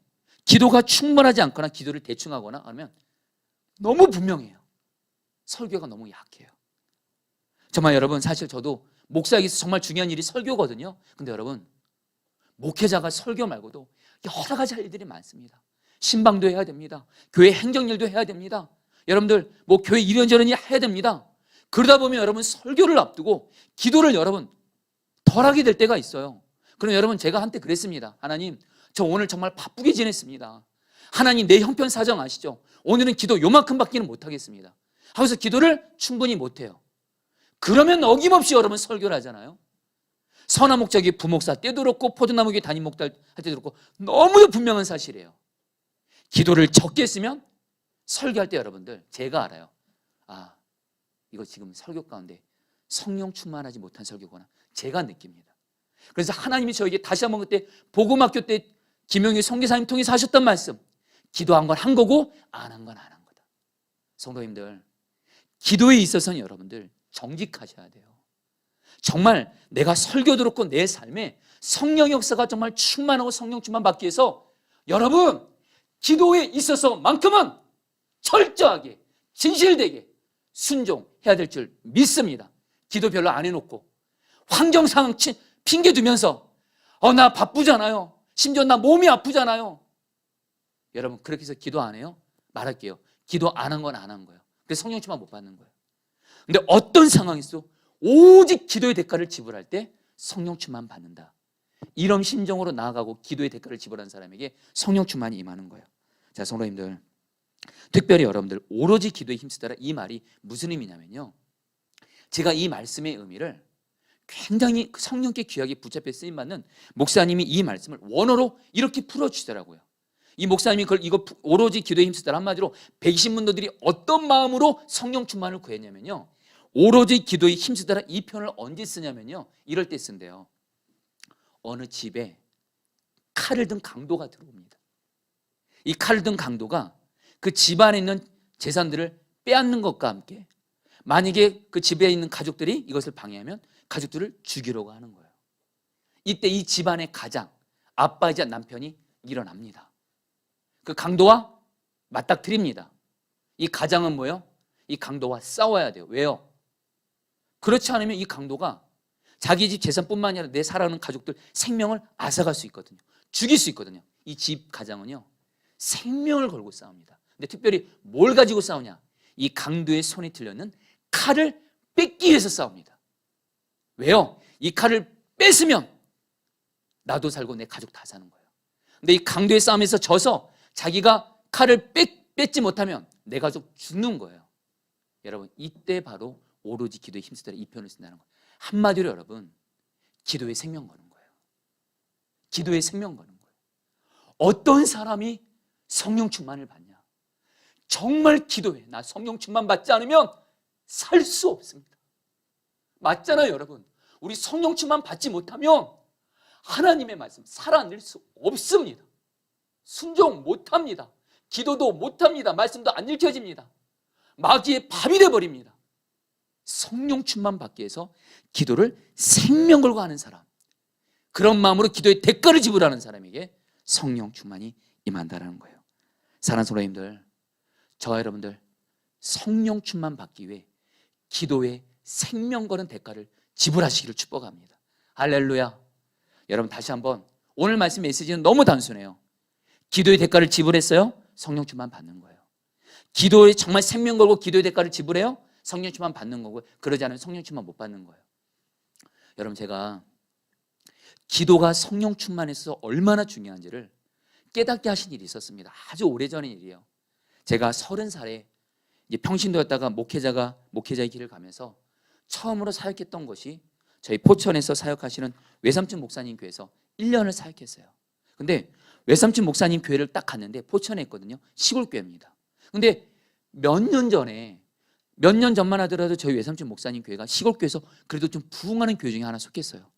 기도가 충분하지 않거나 기도를 대충 하거나 하면 너무 분명해요. 설교가 너무 약해요. 정말 여러분 사실 저도 목사에게서 정말 중요한 일이 설교거든요. 근데 여러분 목회자가 설교 말고도 여러 가지 할 일들이 많습니다. 신방도 해야 됩니다. 교회 행정일도 해야 됩니다. 여러분들 뭐 교회 이런저런 일 해야 됩니다. 그러다 보면 여러분 설교를 앞두고 기도를 여러분 덜하게 될 때가 있어요. 그럼 여러분 제가 한때 그랬습니다. 하나님 저 오늘 정말 바쁘게 지냈습니다. 하나님 내 형편 사정 아시죠? 오늘은 기도 요만큼 밖에는 못하겠습니다. 하고서 기도를 충분히 못해요. 그러면 어김없이 여러분 설교를 하잖아요. 선한 목자에게 부목사 때도 그렇고 포도나무에게 담임 목자 할 때도 그렇고 너무도 분명한 사실이에요. 기도를 적게 했으면 설교할 때 여러분들 제가 알아요. 아 이거 지금 설교 가운데 성령 충만하지 못한 설교구나 제가 느낍니다. 그래서 하나님이 저에게 다시 한번 그때 복음학교 때 김용희 선교사님 통해서 하셨던 말씀, 기도한 건 한 거고 안 한 건 안 한 거다. 성도님들 기도에 있어서는 여러분들 정직하셔야 돼요. 정말 내가 설교 들었고 내 삶에 성령 역사가 정말 충만하고 성령 충만 받기 위해서 여러분 기도에 있어서만큼은 철저하게 진실되게 순종해야 될 줄 믿습니다. 기도 별로 안 해놓고 환경 상황 핑계 두면서 나 바쁘잖아요. 심지어 나 몸이 아프잖아요. 여러분 그렇게 해서 기도 안 해요? 말할게요. 기도 안 한 건 안 한 거예요. 그래서 성령 충만 못 받는 거예요. 근데 어떤 상황에서 오직 기도의 대가를 지불할 때 성령 충만 받는다. 이런 심정으로 나아가고 기도의 대가를 지불하는 사람에게 성령 충만이 임하는 거예요. 자, 성도님들 특별히 여러분들 오로지 기도에 힘쓰다라 이 말이 무슨 의미냐면요, 제가 이 말씀의 의미를 굉장히 성령께 귀하게 붙잡혀 쓰임받는 목사님이 이 말씀을 원어로 이렇게 풀어주시더라고요. 이 목사님이 이거 오로지 기도에 힘쓰다라 한마디로 백신문도들이 어떤 마음으로 성령 충만을 구했냐면요, 오로지 기도에 힘쓰다라 이 표현을 언제 쓰냐면요, 이럴 때 쓴대요. 어느 집에 칼을 든 강도가 들어옵니다. 이 칼을 든 강도가 그 집안에 있는 재산들을 빼앗는 것과 함께 만약에 그 집에 있는 가족들이 이것을 방해하면 가족들을 죽이려고 하는 거예요. 이때 이 집안의 가장 아빠이자 남편이 일어납니다. 그 강도와 맞닥뜨립니다. 이 가장은 뭐예요? 이 강도와 싸워야 돼요. 왜요? 그렇지 않으면 이 강도가 자기 집 재산뿐만 아니라 내 살아가는 가족들 생명을 앗아갈 수 있거든요. 죽일 수 있거든요. 이 집 가장은요 생명을 걸고 싸웁니다. 근데 특별히 뭘 가지고 싸우냐? 이 강도의 손에 들려있는 칼을 뺏기 위해서 싸웁니다. 왜요? 이 칼을 뺏으면 나도 살고 내 가족 다 사는 거예요. 근데 이 강도의 싸움에서 져서 자기가 칼을 뺏지 못하면 내 가족 죽는 거예요. 여러분 이때 바로 오로지 기도에 힘쓰더라 이 표현을 쓴다는 거예요. 한마디로 여러분 기도에 생명 거는 거예요. 기도에 생명 거는 거예요. 어떤 사람이 성령 충만을 받냐? 정말 기도해. 나 성령 충만 받지 않으면 살 수 없습니다. 맞잖아요 여러분. 우리 성령 충만 받지 못하면 하나님의 말씀 살아낼 수 없습니다. 순종 못합니다. 기도도 못합니다. 말씀도 안 읽혀집니다. 마귀의 밥이 돼버립니다. 성령 충만 받기 위해서 기도를 생명 걸고 하는 사람, 그런 마음으로 기도의 대가를 지불하는 사람에게 성령 충만이 임한다는 거예요. 사랑하는 성도님들, 저와 여러분들 성령 충만 받기 위해 기도에 생명 거는 대가를 지불하시기를 축복합니다. 할렐루야. 여러분 다시 한번, 오늘 말씀 메시지는 너무 단순해요. 기도의 대가를 지불했어요? 성령 충만 받는 거예요. 기도에 정말 생명 걸고 기도의 대가를 지불해요? 성령 충만 받는 거고, 그러지 않으면 성령 충만 못 받는 거예요. 여러분, 제가 기도가 성령 충만에서 얼마나 중요한지를 깨닫게 하신 일이 있었습니다. 아주 오래전의 일이에요. 제가 30살에 이제 평신도였다가 목회자의 길을 가면서 처음으로 사역했던 것이 저희 포천에서 사역하시는 외삼촌 목사님 교회에서 1년을 사역했어요. 근데 외삼촌 목사님 교회를 딱 갔는데 포천에 있거든요. 시골 교회입니다. 근데 몇 년 전만 하더라도 저희 외삼촌 목사님 교회가 시골 교회에서 그래도 좀 부흥하는 교회 중에 하나 속했어요.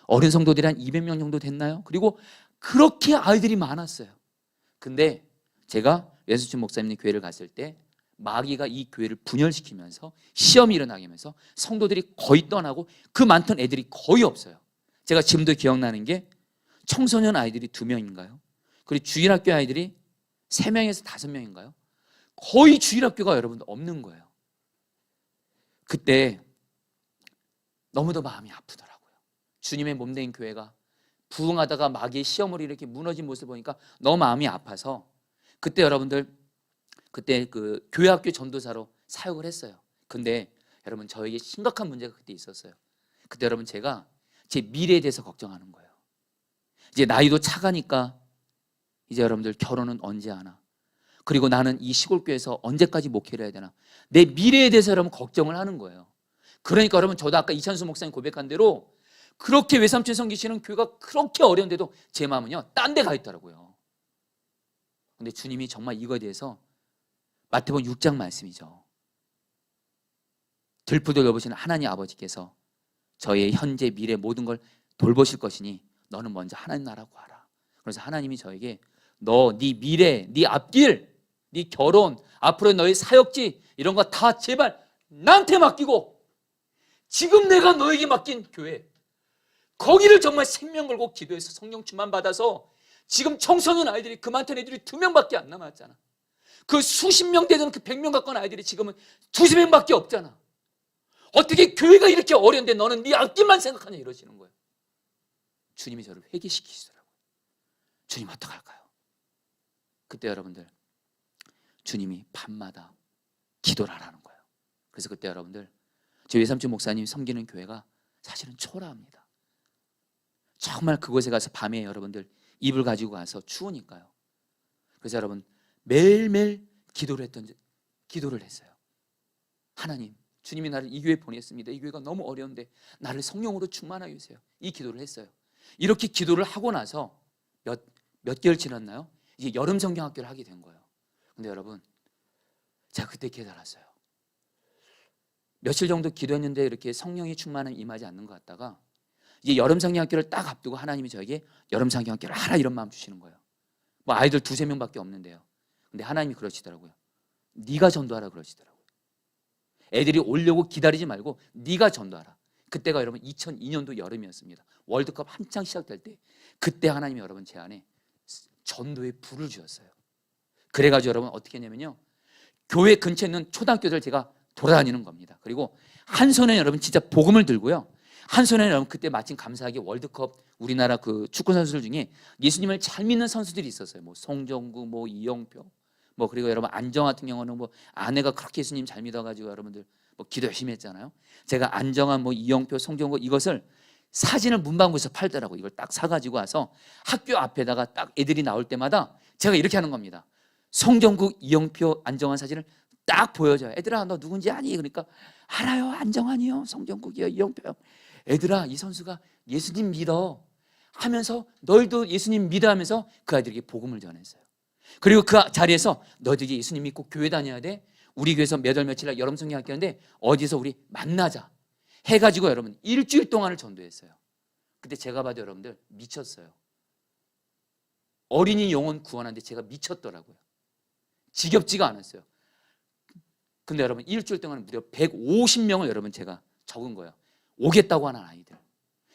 어린 성도들이 한 200명 정도 됐나요? 그리고 그렇게 아이들이 많았어요. 근데 제가 외삼촌 목사님 교회를 갔을 때 마귀가 이 교회를 분열시키면서 시험이 일어나게 하면서 성도들이 거의 떠나고 그 많던 애들이 거의 없어요. 제가 지금도 기억나는 게 청소년 아이들이 2명인가요? 그리고 주일학교 아이들이 3명에서 5명인가요? 거의 주일학교가 여러분들 없는 거예요. 그때 너무도 마음이 아프더라고요. 주님의 몸된 교회가 부흥하다가 마귀의 시험으로 이렇게 무너진 모습을 보니까 너무 마음이 아파서 그때 여러분들 그때 그 교회학교 전도사로 사역을 했어요. 근데 여러분 저에게 심각한 문제가 그때 있었어요. 그때 여러분 제가 제 미래에 대해서 걱정하는 거예요. 이제 나이도 차가니까 이제 여러분들 결혼은 언제 하나, 그리고 나는 이 시골교회에서 언제까지 목회를 해야 되나, 내 미래에 대해서 여러분 걱정을 하는 거예요. 그러니까 여러분 저도 아까 이찬수 목사님 고백한 대로 그렇게 외삼촌 섬기시는 교회가 그렇게 어려운데도 제 마음은요 딴 데 가 있더라고요. 근데 주님이 정말 이거에 대해서 마태복음 6장 말씀이죠. 들풀도 여보시는 하나님 아버지께서 저의 현재 미래 모든 걸 돌보실 것이니 너는 먼저 하나님 나라 구하라. 그래서 하나님이 저에게 너, 네 미래, 네 앞길, 네 결혼, 앞으로 너의 사역지 이런 거 다 제발 나한테 맡기고 지금 내가 너에게 맡긴 교회 거기를 정말 생명 걸고 기도해서 성령 충만 받아서 지금 청소년 아이들이 그 많던 애들이 2명밖에 안 남았잖아. 그 수십 명 되던 그 100명 가까운 아이들이 지금은 2~3명밖에 없잖아. 어떻게 교회가 이렇게 어려운데 너는 네 앞길만 생각하냐 이러시는 거예요. 주님이 저를 회개시키시더라고요. 주님 어떡할까요? 그때 여러분들 주님이 밤마다 기도를 하라는 거예요. 그래서 그때 여러분들 제 외삼촌 목사님이 섬기는 교회가 사실은 초라합니다. 정말 그곳에 가서 밤에 여러분들 이불 가지고 가서 추우니까요. 그래서 여러분 매일매일 기도를 했어요. 하나님, 주님이 나를 이 교회에 보냈습니다. 이 교회가 너무 어려운데 나를 성령으로 충만하게 해주세요. 이 기도를 했어요. 이렇게 기도를 하고 나서 몇 개월 지났나요? 이제 여름 성경학교를 하게 된 거예요. 근데 여러분 제가 그때 깨달았어요. 며칠 정도 기도했는데 이렇게 성령이 충만함 임하지 않는 것 같다가 이제 여름 성경학교를 딱 앞두고 하나님이 저에게 여름 성경학교를 하라 이런 마음 주시는 거예요. 뭐 아이들 2~3명밖에 없는데요. 근데 하나님이 그러시더라고요. 네가 전도하라 그러시더라고요. 애들이 오려고 기다리지 말고 네가 전도하라. 그때가 여러분 2002년도 여름이었습니다. 월드컵 한창 시작될 때 그때 하나님이 여러분 제 안에 전도의 불을 주셨어요. 그래가지고 여러분 어떻게 했냐면요, 교회 근처에 있는 초등학교들 제가 돌아다니는 겁니다. 그리고 한 손에 여러분 진짜 복음을 들고요, 한 손에 여러분 그때 마침 감사하게 월드컵 우리나라 그 축구 선수들 중에 예수님을 잘 믿는 선수들이 있었어요. 뭐 송정구, 뭐 이영표, 뭐 그리고 여러분 안정환 같은 경우는 뭐 아내가 그렇게 예수님 잘 믿어가지고 여러분들 뭐 기도 열심히 했잖아요. 제가 안정환, 뭐 이영표, 송정구 이것을 사진을 문방구에서 팔더라고. 이걸 딱 사가지고 와서 학교 앞에다가 딱 애들이 나올 때마다 제가 이렇게 하는 겁니다. 송정구, 이영표, 안정환 사진을 딱 보여줘요. 애들아 너 누군지 아니? 그러니까 알아요. 안정환이요, 송정국이요, 이영표요. 애들아 이 선수가 예수님 믿어 하면서 너희도 예수님 믿어 하면서 그 아이들에게 복음을 전했어요. 그리고 그 자리에서 너희들이 예수님 믿고 교회 다녀야 돼. 우리 교회에서 몇 월 며칠 날 여름 성경학교인데 어디서 우리 만나자. 해가지고 여러분 일주일 동안을 전도했어요. 그때 제가 봐도 여러분들 미쳤어요. 어린이 영혼 구원하는데 제가 미쳤더라고요. 지겹지가 않았어요. 근데 여러분 일주일 동안 무려 150명을 여러분 제가 적은 거예요. 오겠다고 하는 아이들.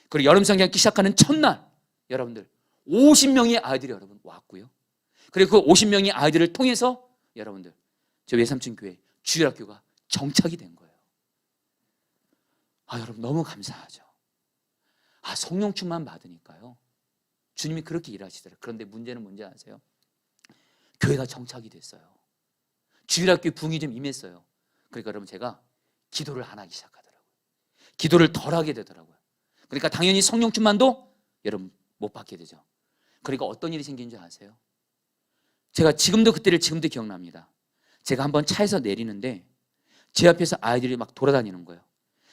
그리고 여름 성경학기 시작하는 첫날 여러분들 50명의 아이들이 여러분 왔고요. 그리고 그 50명의 아이들을 통해서 여러분들 저 외삼촌 교회 주일학교가 정착이 된 거예요. 여러분 너무 감사하죠. 성령 충만 받으니까요. 주님이 그렇게 일하시더라고요. 그런데 문제는 뭔지 아세요? 교회가 정착이 됐어요. 주일학교 부흥이 좀 임했어요. 그러니까 여러분 제가 기도를 안 하기 시작하더라고요. 기도를 덜 하게 되더라고요. 그러니까 당연히 성령 충만도 여러분 못 받게 되죠. 그러니까 어떤 일이 생긴 줄 아세요? 제가 그때를 지금도 기억납니다. 제가 한번 차에서 내리는데 제 앞에서 아이들이 막 돌아다니는 거예요.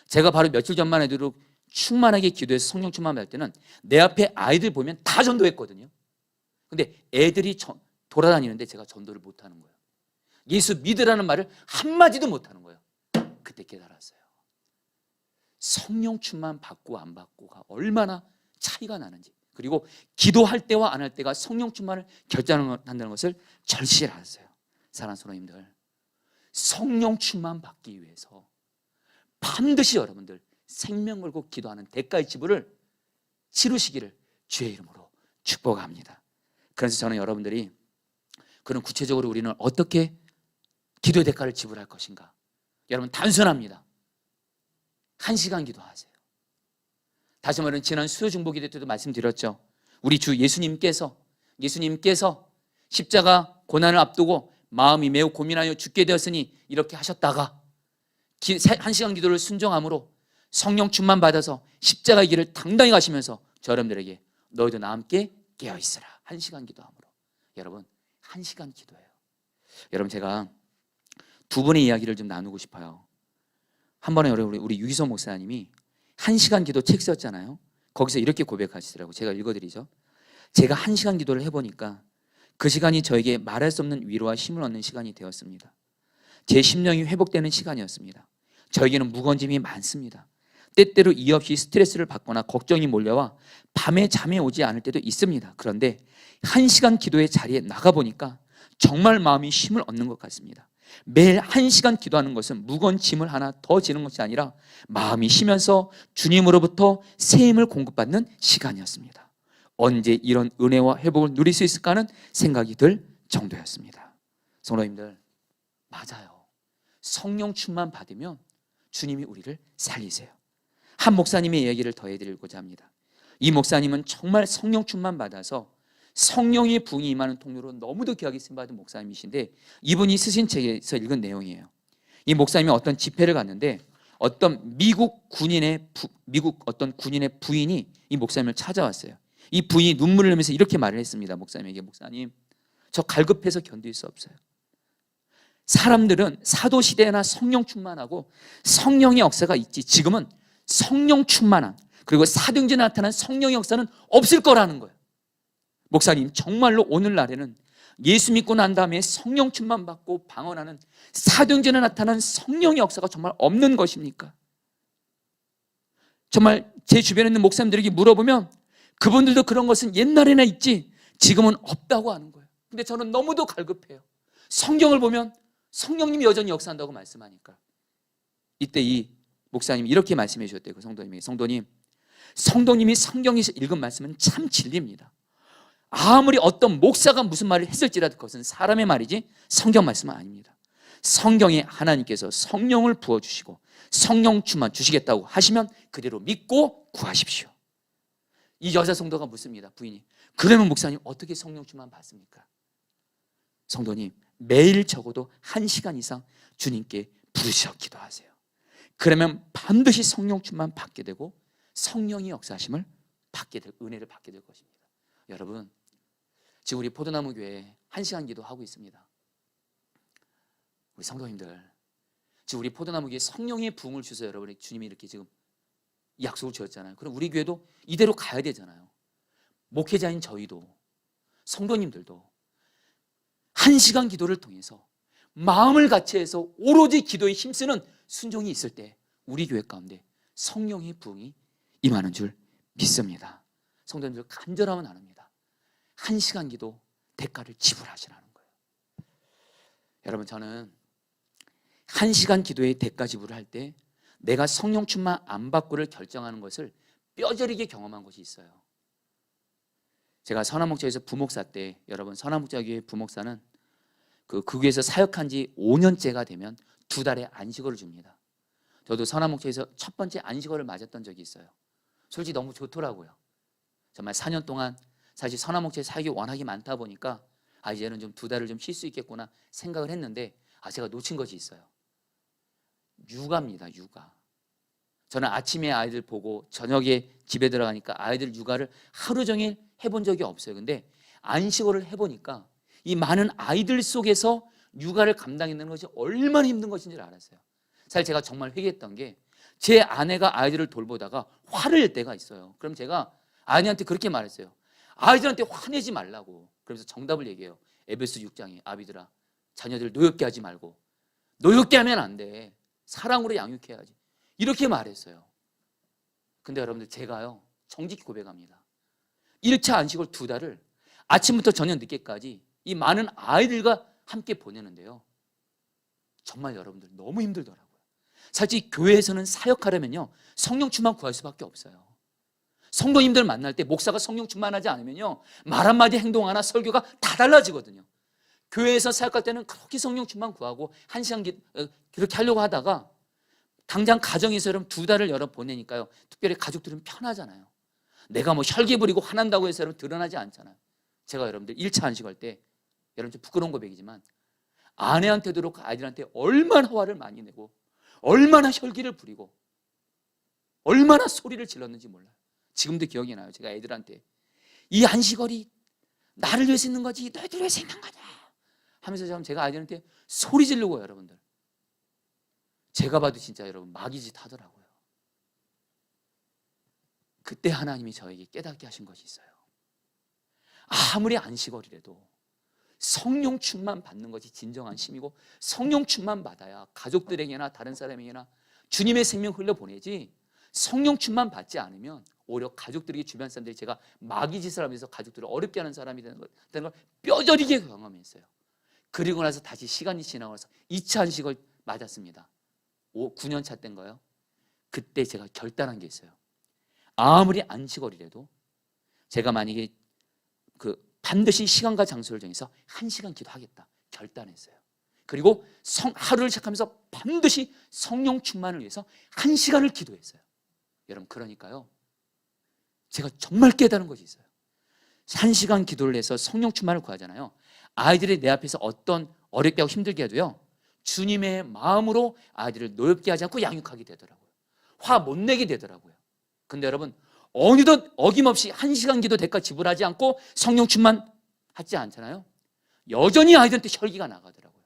제가 바로 며칠 전만 해도 충만하게 기도해서 성령 충만 받을 때는 내 앞에 아이들 보면 다 전도했거든요. 근데 애들이 돌아다니는데 제가 전도를 못하는 거예요. 예수 믿으라는 말을 한마디도 못하는 거예요. 그때 깨달았어요. 성령 충만 받고 안 받고가 얼마나 차이가 나는지, 그리고 기도할 때와 안 할 때가 성령 충만을 결정한다는 것을 절실히 알았어요. 사랑하는 성도님들, 성령 충만 받기 위해서 반드시 여러분들 생명 걸고 기도하는 대가의 지불을 치르시기를 주의 이름으로 축복합니다. 그래서 저는 여러분들이 그런 구체적으로 우리는 어떻게 기도의 대가를 지불할 것인가? 여러분 단순합니다. 1시간 기도하세요. 다시 말하면 지난 수요 중보 기도 때도 말씀드렸죠. 우리 주 예수님께서 십자가 고난을 앞두고 마음이 매우 고민하여 죽게 되었으니 이렇게 하셨다가 1시간 기도를 순종함으로 성령 충만 받아서 십자가의 길을 당당히 가시면서 저 여러분들에게 너희도 나와 함께 깨어있으라. 1시간 기도함으로. 여러분 1시간 기도예요. 여러분 제가 두 분의 이야기를 좀 나누고 싶어요. 한 번에 우리 유기소 목사님이 1시간 기도 책 썼잖아요. 거기서 이렇게 고백하시더라고요. 제가 읽어드리죠. 제가 1시간 기도를 해보니까 그 시간이 저에게 말할 수 없는 위로와 힘을 얻는 시간이 되었습니다. 제 심령이 회복되는 시간이었습니다. 저에게는 무거운 짐이 많습니다. 때때로 이유 없이 스트레스를 받거나 걱정이 몰려와 밤에 잠이 오지 않을 때도 있습니다. 그런데 1시간 기도의 자리에 나가보니까 정말 마음이 힘을 얻는 것 같습니다. 매일 1시간 기도하는 것은 무거운 짐을 하나 더 지는 것이 아니라 마음이 쉬면서 주님으로부터 새 힘을 공급받는 시간이었습니다. 언제 이런 은혜와 회복을 누릴 수 있을까 하는 생각이 들 정도였습니다. 성도님들, 맞아요. 성령 충만 받으면 주님이 우리를 살리세요. 한 목사님의 이야기를 더해드리고자 합니다. 이 목사님은 정말 성령 충만 받아서 성령의 부흥이 임하는 통로로 너무도 귀하게 쓰임받은 목사님이신데, 이분이 쓰신 책에서 읽은 내용이에요. 이 목사님이 어떤 집회를 갔는데 어떤 미국 어떤 군인의 부인이 이 목사님을 찾아왔어요. 이 부인이 눈물을 흘리면서 이렇게 말을 했습니다. 목사님에게, 목사님, 저 갈급해서 견딜 수 없어요. 사람들은 사도 시대나 성령 충만하고 성령의 역사가 있지, 지금은 성령 충만한, 그리고 사도행전에 나타난 성령의 역사는 없을 거라는 거예요. 목사님, 정말로 오늘날에는 예수 믿고 난 다음에 성령 충만 받고 방언하는 사도행전에 나타난 성령의 역사가 정말 없는 것입니까? 정말 제 주변에 있는 목사님들에게 물어보면 그분들도 그런 것은 옛날에나 있지 지금은 없다고 하는 거예요. 근데 저는 너무도 갈급해요. 성경을 보면 성령님이 여전히 역사한다고 말씀하니까. 이때 이 목사님이 이렇게 말씀해 주셨대요. 그 성도님에게, 성도님이 성경에서 읽은 말씀은 참 진리입니다. 아무리 어떤 목사가 무슨 말을 했을지라도 그것은 사람의 말이지 성경 말씀은 아닙니다. 성경에 하나님께서 성령을 부어주시고 성령 충만 주시겠다고 하시면 그대로 믿고 구하십시오. 이 여자 성도가 묻습니다. 부인이, 그러면 목사님 어떻게 성령 충만 받습니까? 성도님, 매일 적어도 1시간 이상 주님께 부르셔 기도하세요. 그러면 반드시 성령 충만 받게 되고 성령의 역사하심을 받게 될, 은혜를 받게 될 것입니다. 여러분, 지금 우리 포도나무 교회에 1시간 기도하고 있습니다. 우리 성도님들, 지금 우리 포도나무 교회에 성령의 부흥을 주세요. 여러분, 주님이 이렇게 지금 약속을 주었잖아요. 그럼 우리 교회도 이대로 가야 되잖아요. 목회자인 저희도, 성도님들도 1시간 기도를 통해서 마음을 같이 해서 오로지 기도에 힘쓰는 순종이 있을 때 우리 교회 가운데 성령의 부흥이 임하는 줄 믿습니다. 성도님들 간절하면 안 합니다. 1시간 기도 대가를 지불하시라는 거예요. 여러분, 저는 1시간 기도의 대가 지불을 할 때 내가 성령 충만 안 받고를 결정하는 것을 뼈저리게 경험한 것이 있어요. 제가 선한목자에서 부목사 때, 여러분, 선한목자교회 부목사는 그 교회에서 사역한 지 5년째가 되면 2달에 안식어를 줍니다. 저도 선한목자에서 첫 번째 안식어를 맞았던 적이 있어요. 솔직히 너무 좋더라고요. 정말 4년 동안 사실 선한목자에 사역이 워낙에 많다 보니까 이제는 좀 2달을 좀 쉴 수 있겠구나 생각을 했는데 제가 놓친 것이 있어요. 육아입니다. 육아. 저는 아침에 아이들 보고 저녁에 집에 들어가니까 아이들 육아를 하루 종일 해본 적이 없어요. 근데 안식어를 해보니까 이 많은 아이들 속에서 육아를 감당하는 것이 얼마나 힘든 것인지를 알았어요. 사실 제가 정말 회개했던 게 제 아내가 아이들을 돌보다가 화를 낼 때가 있어요. 그럼 제가 아내한테 그렇게 말했어요. 아이들한테 화내지 말라고. 그러면서 정답을 얘기해요. 에베소 6장에 아비들아, 자녀들 노엽게 하지 말고. 노엽게 하면 안 돼. 사랑으로 양육해야지. 이렇게 말했어요. 근데 여러분들, 제가요, 정직히 고백합니다. 1차 안식을 2달을 아침부터 저녁 늦게까지 이 많은 아이들과 함께 보내는데요, 정말 여러분들 너무 힘들더라고요. 사실 교회에서는 사역하려면요, 성령 충만 구할 수밖에 없어요. 성도님들 만날 때 목사가 성령 충만하지 않으면요, 말 한마디 행동 하나 설교가 다 달라지거든요. 교회에서 사역할 때는 그렇게 성령 충만 구하고 1시간 그렇게 하려고 하다가 당장 가정에서 여러분 2달을 열어 보내니까요, 특별히 가족들은 편하잖아요. 내가 뭐 혈기 부리고 화난다고 해서 여러분 드러나지 않잖아요. 제가 여러분들 1차 안식할 때, 여러분 좀 부끄러운 고백이지만 아내한테도 그렇고 아이들한테 얼마나 화를 많이 내고 얼마나 혈기를 부리고 얼마나 소리를 질렀는지 몰라요. 지금도 기억이 나요. 제가 애들한테 이 안식월이 나를 위해서 있는 거지 너희들 위해서 있는 거냐 하면서 제가 아이들한테 소리 지르고, 여러분들 제가 봐도 진짜 여러분 마귀짓 하더라고요. 그때 하나님이 저에게 깨닫게 하신 것이 있어요. 아무리 안식월이라도 성령 충만 받는 것이 진정한 힘이고, 성령 충만 받아야 가족들에게나 다른 사람에게나 주님의 생명 흘려보내지, 성령 충만 받지 않으면 오히려 가족들에게, 주변 사람들이 제가 마귀짓을 하면서 가족들을 어렵게 하는 사람이 되는 걸 뼈저리게 경험했어요. 그리고 나서 다시 시간이 지나고 나서 2차 안식을 맞았습니다. 9년 차 때인 거예요. 그때 제가 결단한 게 있어요. 아무리 안식월이라도 제가 만약에 반드시 시간과 장소를 정해서 1시간 기도하겠다 결단했어요. 그리고 하루를 시작하면서 반드시 성령 충만을 위해서 1시간을 기도했어요. 여러분, 그러니까요, 제가 정말 깨달은 것이 있어요. 1시간 기도를 해서 성령 충만을 구하잖아요. 아이들이 내 앞에서 어떤 어렵게 하고 힘들게 해도요, 주님의 마음으로 아이들을 노엽게 하지 않고 양육하게 되더라고요. 화 못 내게 되더라고요. 근데 여러분, 어느덧 어김없이 1시간 기도 대가 지불하지 않고 성령 충만 하지 않잖아요. 여전히 아이들한테 혈기가 나가더라고요.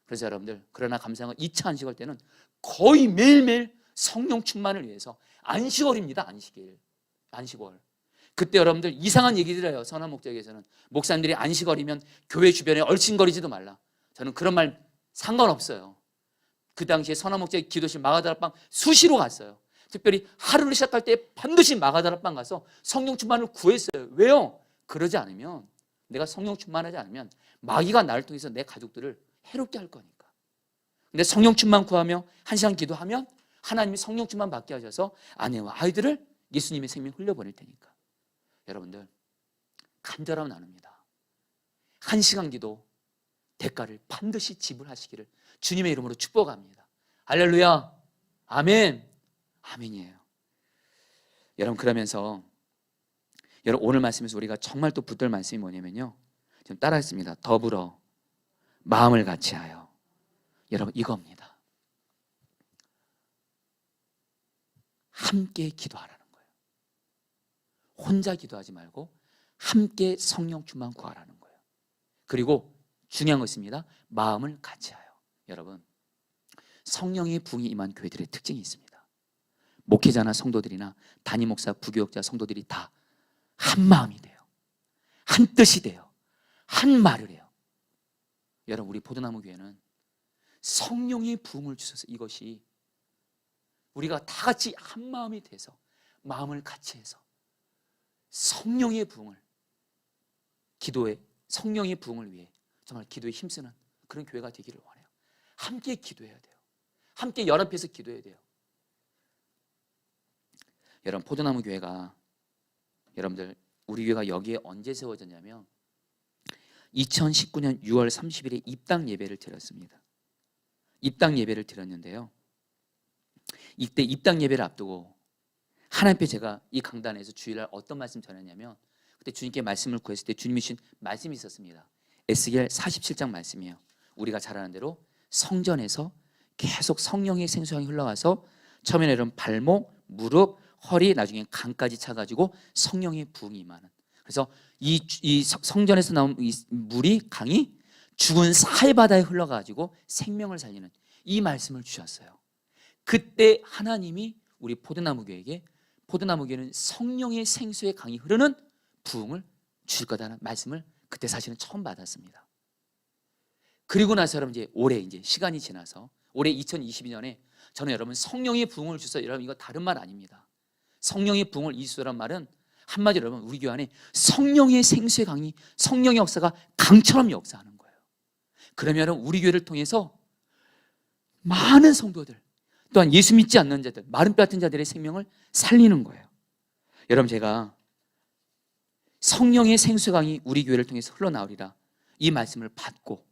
그래서 여러분들, 그러나 감사한 건 2차 안식월 때는 거의 매일매일 성령 충만을 위해서, 안식월입니다. 안식월. 그때 여러분들 이상한 얘기들 해요. 선한목자에서는 목사님들이 안식월이면 교회 주변에 얼씬거리지도 말라. 저는 그런 말 상관없어요. 그 당시에 선한목자의 기도실 마가다락방 수시로 갔어요. 특별히 하루를 시작할 때 반드시 마가다락방 가서 성령 충만을 구했어요. 왜요? 그러지 않으면, 내가 성령 충만하지 않으면 마귀가 나를 통해서 내 가족들을 해롭게 할 거니까. 근데 성령 충만 구하며 1시간 기도하면 하나님이 성령 충만 받게 하셔서 아내와 아이들을 예수님의 생명 흘려보낼 테니까. 여러분들, 간절하면 안 합니다. 1시간 기도 대가를 반드시 지불하시기를 주님의 이름으로 축복합니다. 할렐루야. 아멘. 아멘이에요. 여러분, 그러면서 여러분, 오늘 말씀에서 우리가 정말 또 붙들 말씀이 뭐냐면요, 좀 따라했습니다. 더불어 마음을 같이하여. 여러분, 이겁니다. 함께 기도하라는 거예요. 혼자 기도하지 말고 함께 성령 충만 구하라는 거예요. 그리고 중요한 것입니다. 마음을 같이하여. 여러분, 성령의 부흥이 임한 교회들의 특징이 있습니다. 목회자나 성도들이나 담임 목사, 부교육자, 성도들이 다 한 마음이 돼요. 한 뜻이 돼요. 한 말을 해요. 여러분, 우리 포도나무 교회는 성령의 부흥을 주셔서 이것이 우리가 다 같이 한 마음이 돼서 마음을 같이 해서 성령의 부흥을 기도에 성령의 부흥을 위해 정말 기도에 힘쓰는 그런 교회가 되기를 원해요. 함께 기도해야 돼요. 함께 연합해서 기도해야 돼요. 여러분, 포도나무 교회가 여러분들 우리 교회가 여기에 언제 세워졌냐면 2019년 6월 30일에 입당 예배를 드렸습니다. 입당 예배를 드렸는데요. 이때 입당 예배를 앞두고 하나님 앞에 제가 이 강단에서 주일날 어떤 말씀 전했냐면 그때 주님께 말씀을 구했을 때 주님이 주신 말씀이 있었습니다. 에스겔 47장 말씀이에요. 우리가 잘 아는 대로 성전에서 계속 성령의 생수향이 흘러가서 처음에는 이런 발목, 무릎, 허리, 나중에 강까지 차가지고 성령의 부흥이 임하는. 그래서 이 성전에서 나온 이 물이 강이 죽은 사해바다에 흘러가지고 생명을 살리는 이 말씀을 주셨어요. 그때 하나님이 우리 포도나무 교회에게 포도나무 교회는 성령의 생수의 강이 흐르는 부흥을 주실 거다라는 말씀을 그때 사실은 처음 받았습니다. 그리고 나서 여러분 이제 올해 이제 시간이 지나서 올해 2022년에 저는 여러분 성령의 부흥을 주셔서 여러분 이거 다른 말 아닙니다. 성령의 부흥을 이수라는 말은 한마디로 여러분 우리 교회 안에 성령의 생수의 강이 성령의 역사가 강처럼 역사하는 거예요. 그러면 우리 교회를 통해서 많은 성도들 또한 예수 믿지 않는 자들 마른 뼈 같은 자들의 생명을 살리는 거예요. 여러분 제가 성령의 생수의 강이 우리 교회를 통해서 흘러나오리라 이 말씀을 받고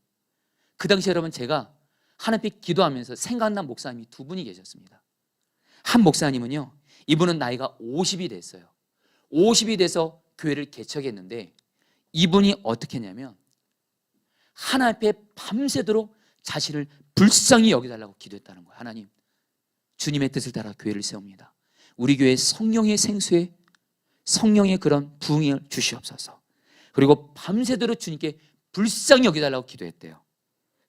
그 당시 여러분 제가 하나님 앞에 기도하면서 생각난 목사님이 두 분이 계셨습니다. 한 목사님은요 이분은 나이가 50이 됐어요. 50이 돼서 교회를 개척했는데 이분이 어떻게 했냐면 하나님 앞에 밤새도록 자신을 불쌍히 여겨달라고 기도했다는 거예요. 하나님 주님의 뜻을 따라 교회를 세웁니다. 우리 교회에 성령의 생수에 성령의 그런 부흥을 주시옵소서. 그리고 밤새도록 주님께 불쌍히 여겨달라고 기도했대요.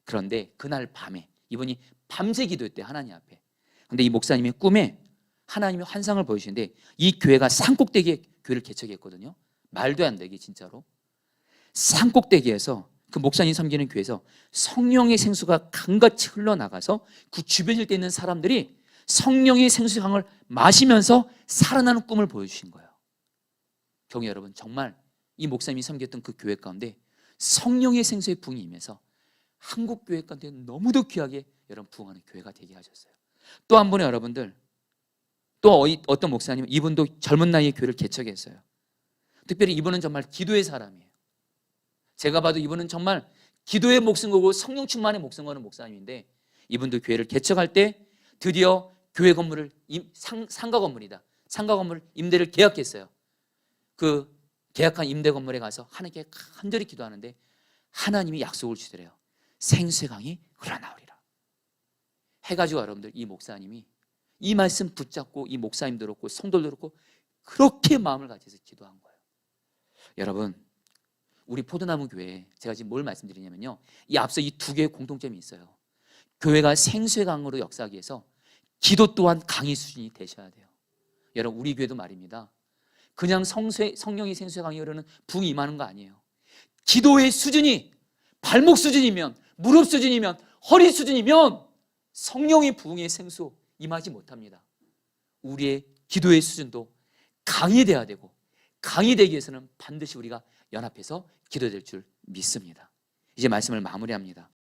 그런데 그날 밤에 이분이 밤새 기도했대요. 하나님 앞에. 그런데 이 목사님의 꿈에 하나님이 환상을 보여주시는데 이 교회가 산꼭대기에 교회를 개척했거든요. 말도 안 되게 진짜로. 산꼭대기에서 그 목사님 섬기는 교회에서 성령의 생수가 강같이 흘러나가서 그 주변에 있는 사람들이 성령의 생수 강을 마시면서 살아나는 꿈을 보여주신 거예요. 경우 여러분 정말 이 목사님이 섬겼던 그 교회 가운데 성령의 생수의 부흥이 임해서 한국 교회 가운데 너무도 귀하게 여러분 부흥하는 교회가 되게 하셨어요. 또 한 분의 여러분들 또 어떤 목사님은 이분도 젊은 나이에 교회를 개척했어요. 특별히 이분은 정말 기도의 사람이에요. 제가 봐도 이분은 정말 기도의 목숨 걸고 성령 충만의 목숨 거는 목사님인데 이분도 교회를 개척할 때 드디어 교회 건물을 상가 건물이다. 상가 건물 임대를 계약했어요. 그 계약한 임대 건물에 가서 하나님께 간절히 기도하는데 하나님이 약속을 주더래요. 생수의 강이 흘러나오리라. 해가지고 여러분들 이 목사님이 이 말씀 붙잡고 이 목사님도 그렇고 성도도 그렇고 그렇게 마음을 가져서 기도한 거예요. 여러분 우리 포도나무 교회 제가 지금 뭘 말씀드리냐면요 이 앞서 이 두 개의 공통점이 있어요. 교회가 생수의 강으로 역사하기 위해서 기도 또한 강의 수준이 되셔야 돼요. 여러분 우리 교회도 말입니다. 그냥 성령이 생수의 강이 흐르는 부흥이 임하는 거 아니에요. 기도의 수준이 발목 수준이면 무릎 수준이면 허리 수준이면 성령의 부흥의 생수 임하지 못합니다. 우리의 기도의 수준도 강이 돼야 되고 강이 되기 위해서는 반드시 우리가 연합해서 기도될 줄 믿습니다. 이제 말씀을 마무리합니다.